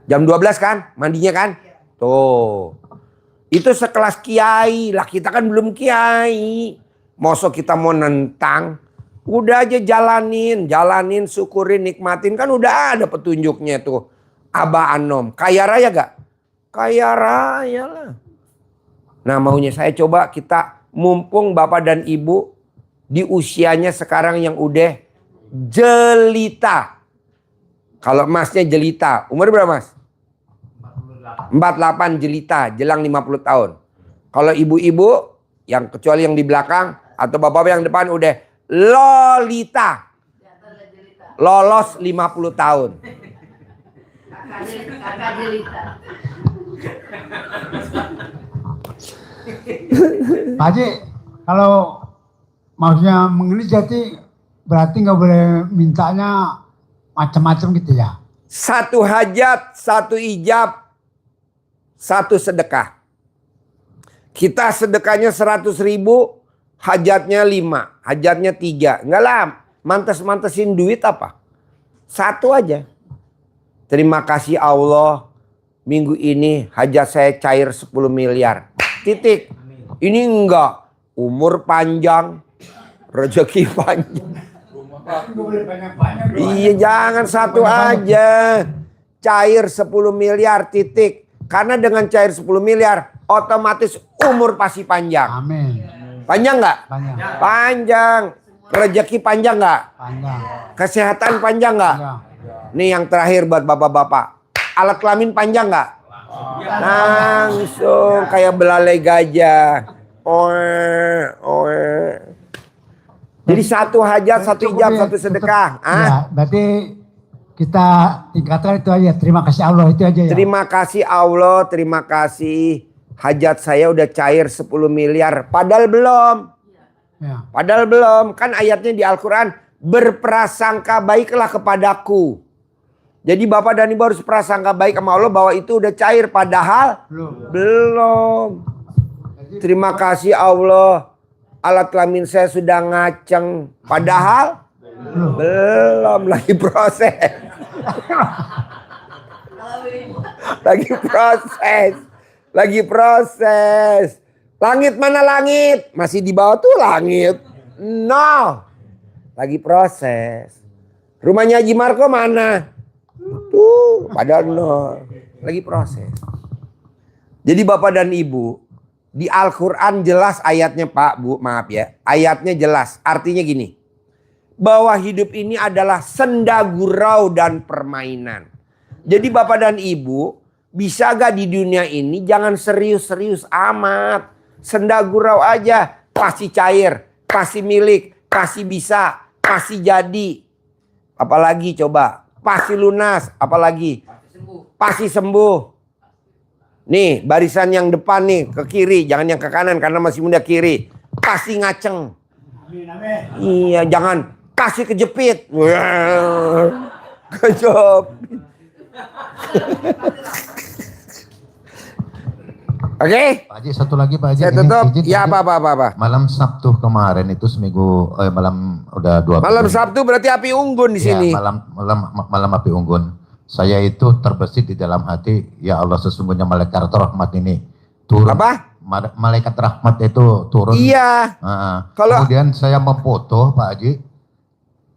Jam 12 kan, mandinya kan? Tuh, itu sekelas kiai lah. Kita kan belum kiai. Mosok kita mau nentang, udah aja jalanin, syukurin, nikmatin. Kan udah ada petunjuknya tuh. Abah Anom, kaya raya gak? Kaya raya lah. Nah maunya saya coba kita mumpung bapak dan ibu di usianya sekarang yang udah jelita. Kalau masnya jelita, umur berapa mas? 48 jelita, jelang 50 tahun. Kalau ibu-ibu, yang kecuali yang di belakang atau bapak yang depan udah lolita. Lolos 50 tahun. Pak Haji, kalau maksudnya mengelis jadi berarti nggak boleh mintanya macam-macam gitu ya? Satu hajat, satu ijab, satu sedekah. Kita sedekahnya 100.000, hajatnya 5, hajatnya 3. Enggak lah, mantes-mantesin duit apa? Satu aja. Terima kasih Allah, minggu ini hajat saya cair 10 miliar. Titik. Ini enggak, umur panjang, rezeki panjang. Iya, jangan satu aja. Cair 10 miliar, titik. Karena dengan cair 10 miliar, otomatis umur pasti panjang. Amin. Panjang nggak? Panjang. Panjang. Rezeki panjang nggak? Panjang. Kesehatan panjang nggak? Nih yang terakhir buat bapak-bapak. Alat kelamin panjang nggak? Langsung kayak belalai gajah. Jadi satu hajat, satu ijab, satu sedekah. Ya, berarti kita tingkatkan itu aja. Terima kasih Allah itu aja ya. Terima kasih Allah, terima kasih. Hajat saya udah cair 10 miliar. Padahal belum. Ya. Padahal belum. Kan ayatnya di Al-Quran. Berprasangka baiklah kepadaku. Jadi bapak dan ibu harus prasangka baik sama Allah bahwa itu udah cair. Padahal belum. Terima kasih Allah. Alat kelamin saya sudah ngaceng. Padahal belum, lagi proses. Lagi proses. Langit mana langit? Masih di bawah tuh langit. No. Lagi proses. Rumahnya Haji Marco mana? Tuh, padahal no. Lagi proses. Jadi bapak dan ibu, di Al-Quran jelas ayatnya Pak, Bu, maaf ya. Ayatnya jelas, artinya gini. Bahwa hidup ini adalah senda gurau dan permainan. Jadi bapak dan ibu, bisa gak di dunia ini jangan serius-serius amat. Senda gurau aja, pasti cair, pasti milik, pasti bisa, pasti jadi. Apalagi coba, pasti lunas, apalagi pasti sembuh. Nih barisan yang depan nih ke kiri, jangan yang ke kanan karena masih muda kiri. pasti ngaceng. Amin, amin. Iya, jangan kasih kejepit. Kejepit. Oke. Pak Haji, satu lagi Pak Haji. Saya tutup. Ya, apa. Malam Sabtu kemarin itu seminggu, malam udah 2 Malam Sabtu berarti api unggun di sini. Ya, malam api unggun. Saya itu terbesit di dalam hati, ya Allah sesungguhnya malaikat rahmat ini turun. Apa? Malaikat rahmat itu turun. Iya. Kemudian saya memfoto Pak Haji,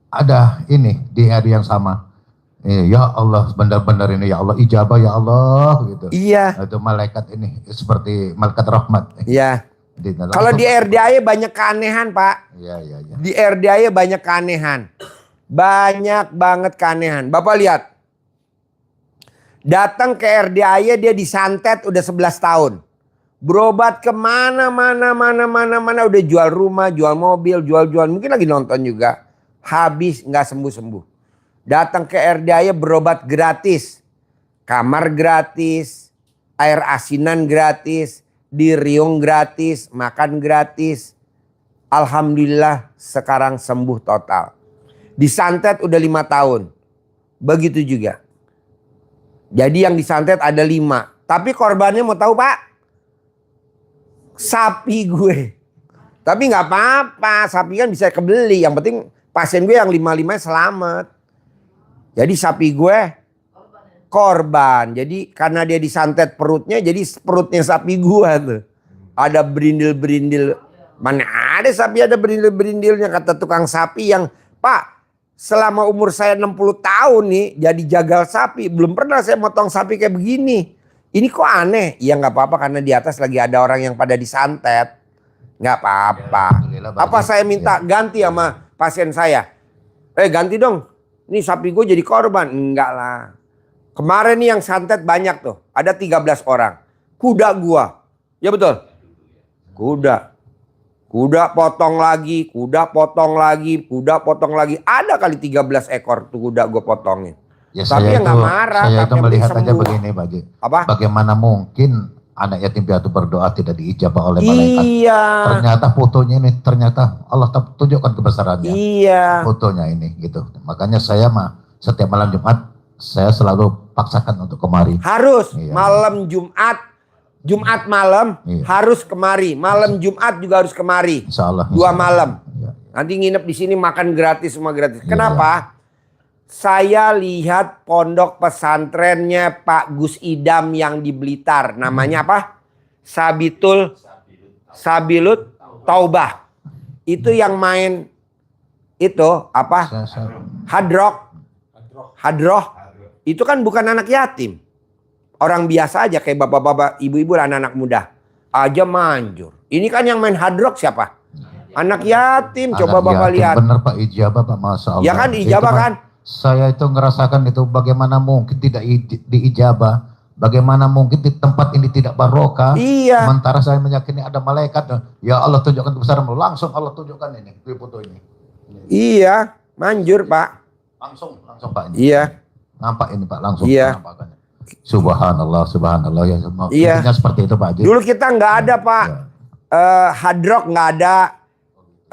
ada ini di hari yang sama. Ya Allah, benar-benar ini ya Allah, ijabah ya Allah gitu. Iya. Itu malaikat ini seperti malaikat rahmat. Iya. Kalau di RDAY banyak keanehan, Pak. Iya. Di RDAY banyak keanehan. Banyak banget keanehan. Bapak lihat. Datang ke RDAY dia disantet udah 11 tahun. Berobat kemana-mana, udah jual rumah, jual mobil, jual. Mungkin lagi nonton juga. Habis nggak sembuh-sembuh. Datang ke RDAY berobat gratis. Kamar gratis, air asinan gratis, diriung gratis, makan gratis. Alhamdulillah sekarang sembuh total. Disantet udah 5 tahun. Begitu juga. Jadi yang disantet ada 5. Tapi korbannya mau tahu Pak? Sapi gue. Tapi nggak apa-apa, sapi kan bisa kebeli. Yang penting pasien gue yang 5-5 selamat. Jadi sapi gue korban. Jadi karena dia disantet perutnya, jadi perutnya sapi gue tuh. Ada berindil-berindil. Mana ada sapi ada berindil-berindilnya, kata tukang sapi yang, Pak, selama umur saya 60 tahun nih jadi jagal sapi. Belum pernah saya motong sapi kayak begini. Ini kok aneh? Ya nggak apa-apa karena di atas lagi ada orang yang pada disantet. Nggak apa-apa. Apa saya minta ganti sama pasien saya? Ganti dong. Ini sapi gue jadi korban. Enggak lah. Kemarin nih yang santet banyak tuh. Ada 13 orang. Kuda gua. Ya betul? Kuda potong lagi. Kuda potong lagi. Ada kali 13 ekor tuh kuda gue potongin. Ya, tapi yang nggak marah. Saya itu melihat aja sembuh. begini Pak Haji. Apa? Bagaimana mungkin anak yatim piatu berdoa tidak diijabah oleh malaikat? Iya. Ternyata fotonya ini, ternyata Allah tunjukkan kebesarannya. Iya. Fotonya ini gitu. Makanya saya setiap malam Jumat saya selalu paksakan untuk kemari. Harus Iya. malam Jumat malam harus kemari. Malam Jumat juga harus kemari. Insya Allah. 2 malam. Nanti nginep di sini makan gratis, semua gratis. Iya. Kenapa? Saya lihat pondok pesantrennya Pak Gus Idam yang di Blitar. Namanya apa? Sabilut Taubah. Itu yang main itu apa? Hadroh. Itu kan bukan anak yatim. Orang biasa aja kayak bapak-bapak, ibu-ibu, anak-anak muda. Aja manjur. Ini kan yang main hadroh siapa? Anak yatim. Coba Bapak lihat. Benar Pak, ijabah Pak, Masya Allah. Ya kan ijabah kan? Saya itu ngerasakan itu bagaimana mungkin tidak diijabah. Bagaimana mungkin di tempat ini tidak barokah. Iya. Sementara saya meyakini ada malaikat. Ya Allah tunjukkan kebesaran. Langsung Allah tunjukkan ini. Foto ini. Iya. Manjur Pak. Langsung Pak. Ini. Iya. Nampak ini Pak langsung. Iya. Subhanallah. Ya, iya. Intinya seperti itu Pak Haji. Dulu kita nggak ada Pak. Hadroh nggak ada.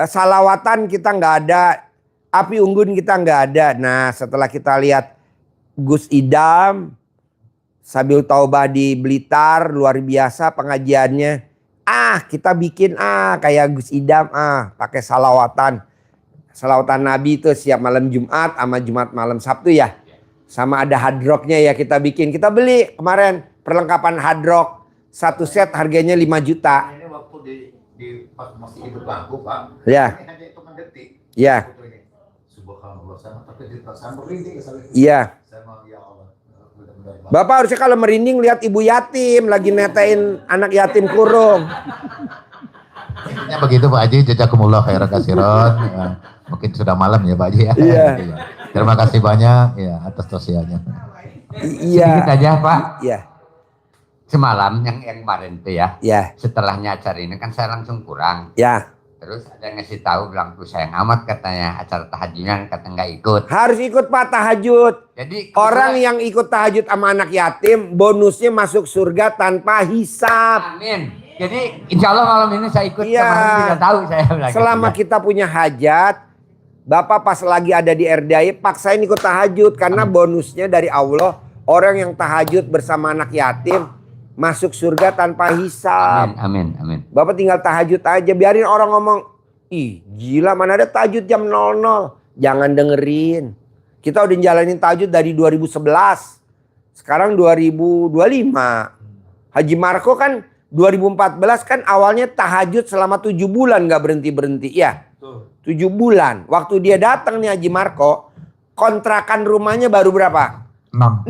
Salawatan kita nggak ada. Api unggun kita nggak ada. Nah setelah kita lihat Gus Idam, Sabilut Taubah di Blitar, luar biasa pengajiannya. Kita bikin kayak Gus Idam, pakai salawatan. Salawatan Nabi itu siap malam Jumat sama Jumat malam Sabtu ya. Sama ada hadroknya ya kita bikin. Kita beli kemarin perlengkapan hadrok. 1 set harganya 5 juta. Ini waktu di pas masih hidup bangku Pak. Ya. Ini hanya hitungan detik. Ya. Subhanallah, saya merinding. Iya. Bapak harusnya kalau merinding lihat ibu yatim lagi netain anak yatim kurung. Intinya begitu Pak Haji, jazakumullah khairan katsiran. Ya, mungkin sudah malam ya Pak Haji ya. Iya. Terima kasih banyak ya atas tausiahnya. Iya. Sedikit aja Pak. Iya. Semalam yang kemarin tuh ya. Iya. Setelahnya acara ini kan saya langsung kurang. Ya. Terus ada yang ngasih tahu bilang tuh sayang amat katanya acara tahajudnya kata nggak ikut. Harus ikut Pak tahajud. Jadi orang yang ikut tahajud sama anak yatim bonusnya masuk surga tanpa hisab. Amin. Jadi insya Allah malam ini saya ikut. Iya. Kemarin tidak tahu saya bilang. Selama kita punya hajat, Bapak pas lagi ada di RDI paksain ikut tahajud karena bonusnya dari Allah, orang yang tahajud bersama anak yatim masuk surga tanpa hisab. Amin, amin, amin. Bapak tinggal tahajud aja, biarin orang ngomong, ih gila mana ada tahajud jam 00. Jangan dengerin. Kita udah jalanin tahajud dari 2011. Sekarang 2025. Haji Marco kan 2014 kan awalnya tahajud selama 7 bulan gak berhenti-berhenti. Ya 7 bulan. Waktu dia datang nih Haji Marco, kontrakan rumahnya baru berapa? 6.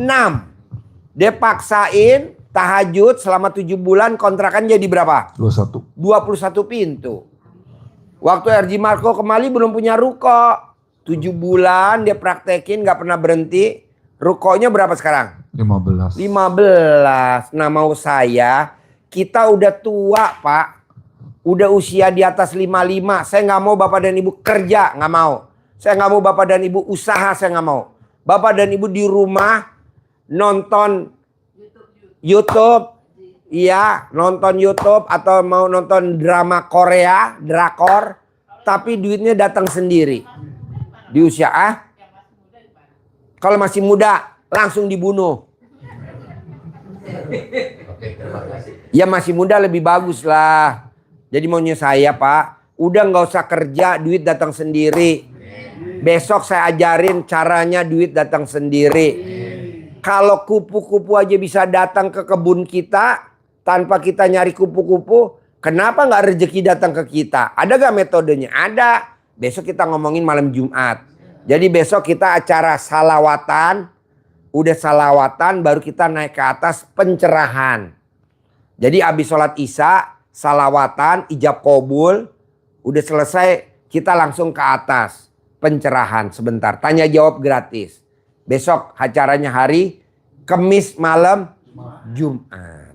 Dia paksain tahajud selama 7 bulan, kontrakan jadi berapa? 21. 21 pintu. Waktu Haji Marco kembali belum punya ruko. 7 bulan dia praktekin gak pernah berhenti. Rukonya berapa sekarang? 15. 15. Nah mau saya, kita udah tua Pak. Udah usia di atas 55. Saya gak mau Bapak dan Ibu kerja, gak mau. Saya gak mau Bapak dan Ibu usaha, saya gak mau. Bapak dan Ibu di rumah nonton YouTube. Iya, nonton YouTube atau mau nonton drama Korea, drakor. Tapi duitnya datang sendiri. Di usia kalau masih muda langsung dibunuh. Ya masih muda lebih bagus lah. Jadi maunya saya Pak, udah nggak usah kerja, duit datang sendiri. Besok saya ajarin caranya duit datang sendiri. Kalau kupu-kupu aja bisa datang ke kebun kita tanpa kita nyari kupu-kupu, kenapa nggak rezeki datang ke kita? Ada gak metodenya? Ada. Besok kita ngomongin malam Jumat. Jadi besok kita acara salawatan. Udah salawatan baru kita naik ke atas pencerahan. Jadi habis sholat isya, salawatan, ijab kabul. Udah selesai kita langsung ke atas. Pencerahan sebentar. Tanya jawab gratis. Besok acaranya hari Kamis malam Jumat.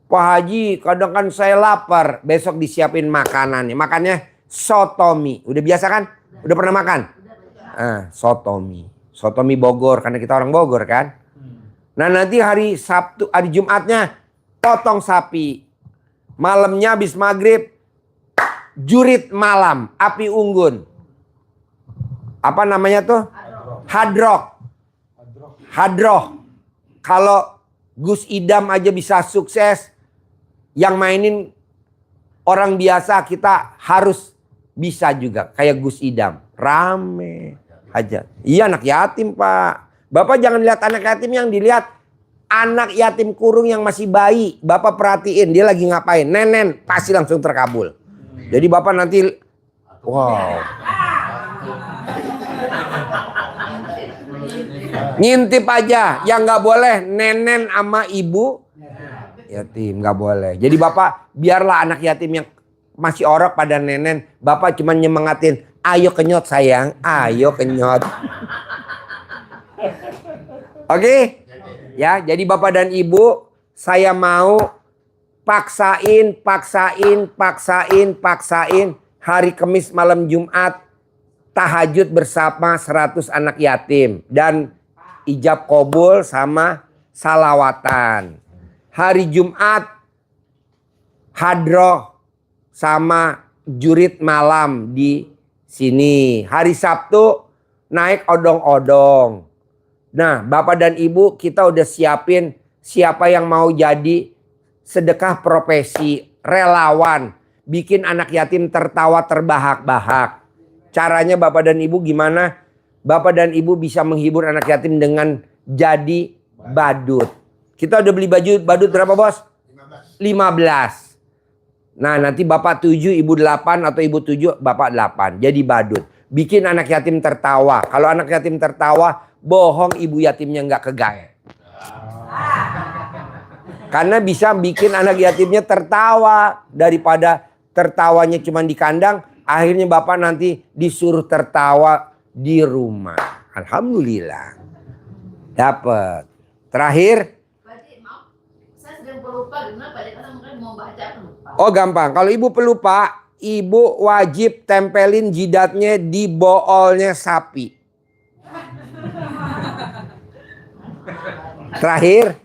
Pak Haji kadang kan saya lapar. Besok disiapin makanannya. Makannya sotomi. Udah biasa kan? Udah pernah makan? Sotomi. Sotomi Bogor. Karena kita orang Bogor kan? Nah nanti hari Sabtu, hari Jumatnya potong sapi. Malamnya habis maghrib jurit malam. Api unggun. Apa namanya tuh? Hadroh. Kalau Gus Idam aja bisa sukses. Yang mainin orang biasa kita harus bisa juga. Kayak Gus Idam. Rame aja. Iya anak yatim Pak. Bapak jangan lihat anak yatim, yang dilihat anak yatim kurung yang masih bayi. Bapak perhatiin dia lagi ngapain. Nenen pasti langsung terkabul. Jadi Bapak nanti wow. Ngintip aja. Yang nggak boleh nenen sama ibu yatim. Nggak boleh. Jadi Bapak biarlah anak yatim yang masih orok pada nenen. Bapak cuma nyemangatin. Ayo kenyot sayang. Ayo kenyot. Oke? Ya, jadi Bapak dan Ibu, saya mau paksain hari Kamis malam Jumat tahajud bersama 100 anak yatim dan ijab kabul sama salawatan. Hari Jumat hadroh sama jurit malam di sini. Hari Sabtu naik odong-odong. Nah, Bapak dan Ibu kita udah siapin siapa yang mau jadi sedekah profesi, relawan, bikin anak yatim tertawa terbahak-bahak. Caranya Bapak dan Ibu gimana? Bapak dan Ibu bisa menghibur anak yatim dengan jadi badut. Kita udah beli baju badut berapa bos? 15. Nah nanti Bapak 7, Ibu 8 atau Ibu 7, Bapak 8. Jadi badut. Bikin anak yatim tertawa. Kalau anak yatim tertawa, bohong ibu yatimnya nggak kegaet. Karena bisa bikin anak yatimnya tertawa. Daripada tertawanya cuma di kandang, akhirnya Bapak nanti disuruh tertawa di rumah. Alhamdulillah. Dapat. Terakhir. Saya sedang pelupa, gimana Pak? Karena mungkin mau baca pelupa. Oh gampang. Kalau ibu pelupa, ibu wajib tempelin jidatnya di boolnya sapi. Terakhir,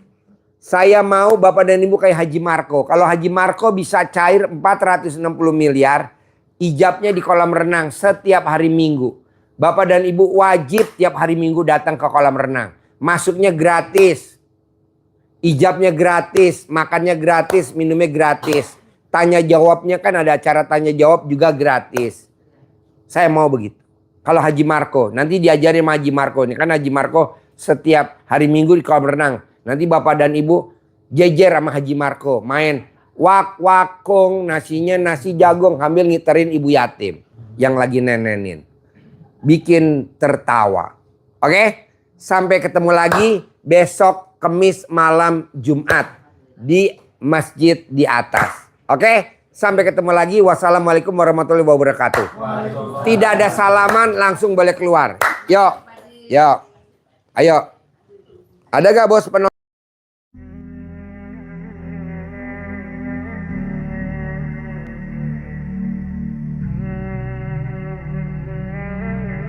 Saya mau Bapak dan Ibu kayak Haji Marco. Kalau Haji Marco bisa cair 460 miliar, ijabnya di kolam renang setiap hari Minggu. Bapak dan Ibu wajib tiap hari Minggu datang ke kolam renang. Masuknya gratis. Ijabnya gratis, makannya gratis, minumnya gratis. Tanya jawabnya kan ada acara tanya jawab juga gratis. Saya mau begitu. Kalau Haji Marco, nanti diajarin sama Haji Marco. Ini kan Haji Marco setiap hari Minggu di kolam renang. Nanti Bapak dan Ibu jejer sama Haji Marco. Main wak-wakong, nasinya nasi jagung sambil ngiterin ibu yatim yang lagi nenenin. Bikin tertawa. Oke? Sampai ketemu lagi besok Kemis malam Jumat di masjid di atas. Oke? Sampai ketemu lagi. Wassalamualaikum warahmatullahi wabarakatuh. Tidak ada salaman, langsung boleh keluar. Yuk. Yuk. Ayo. Ada gak bos penonton?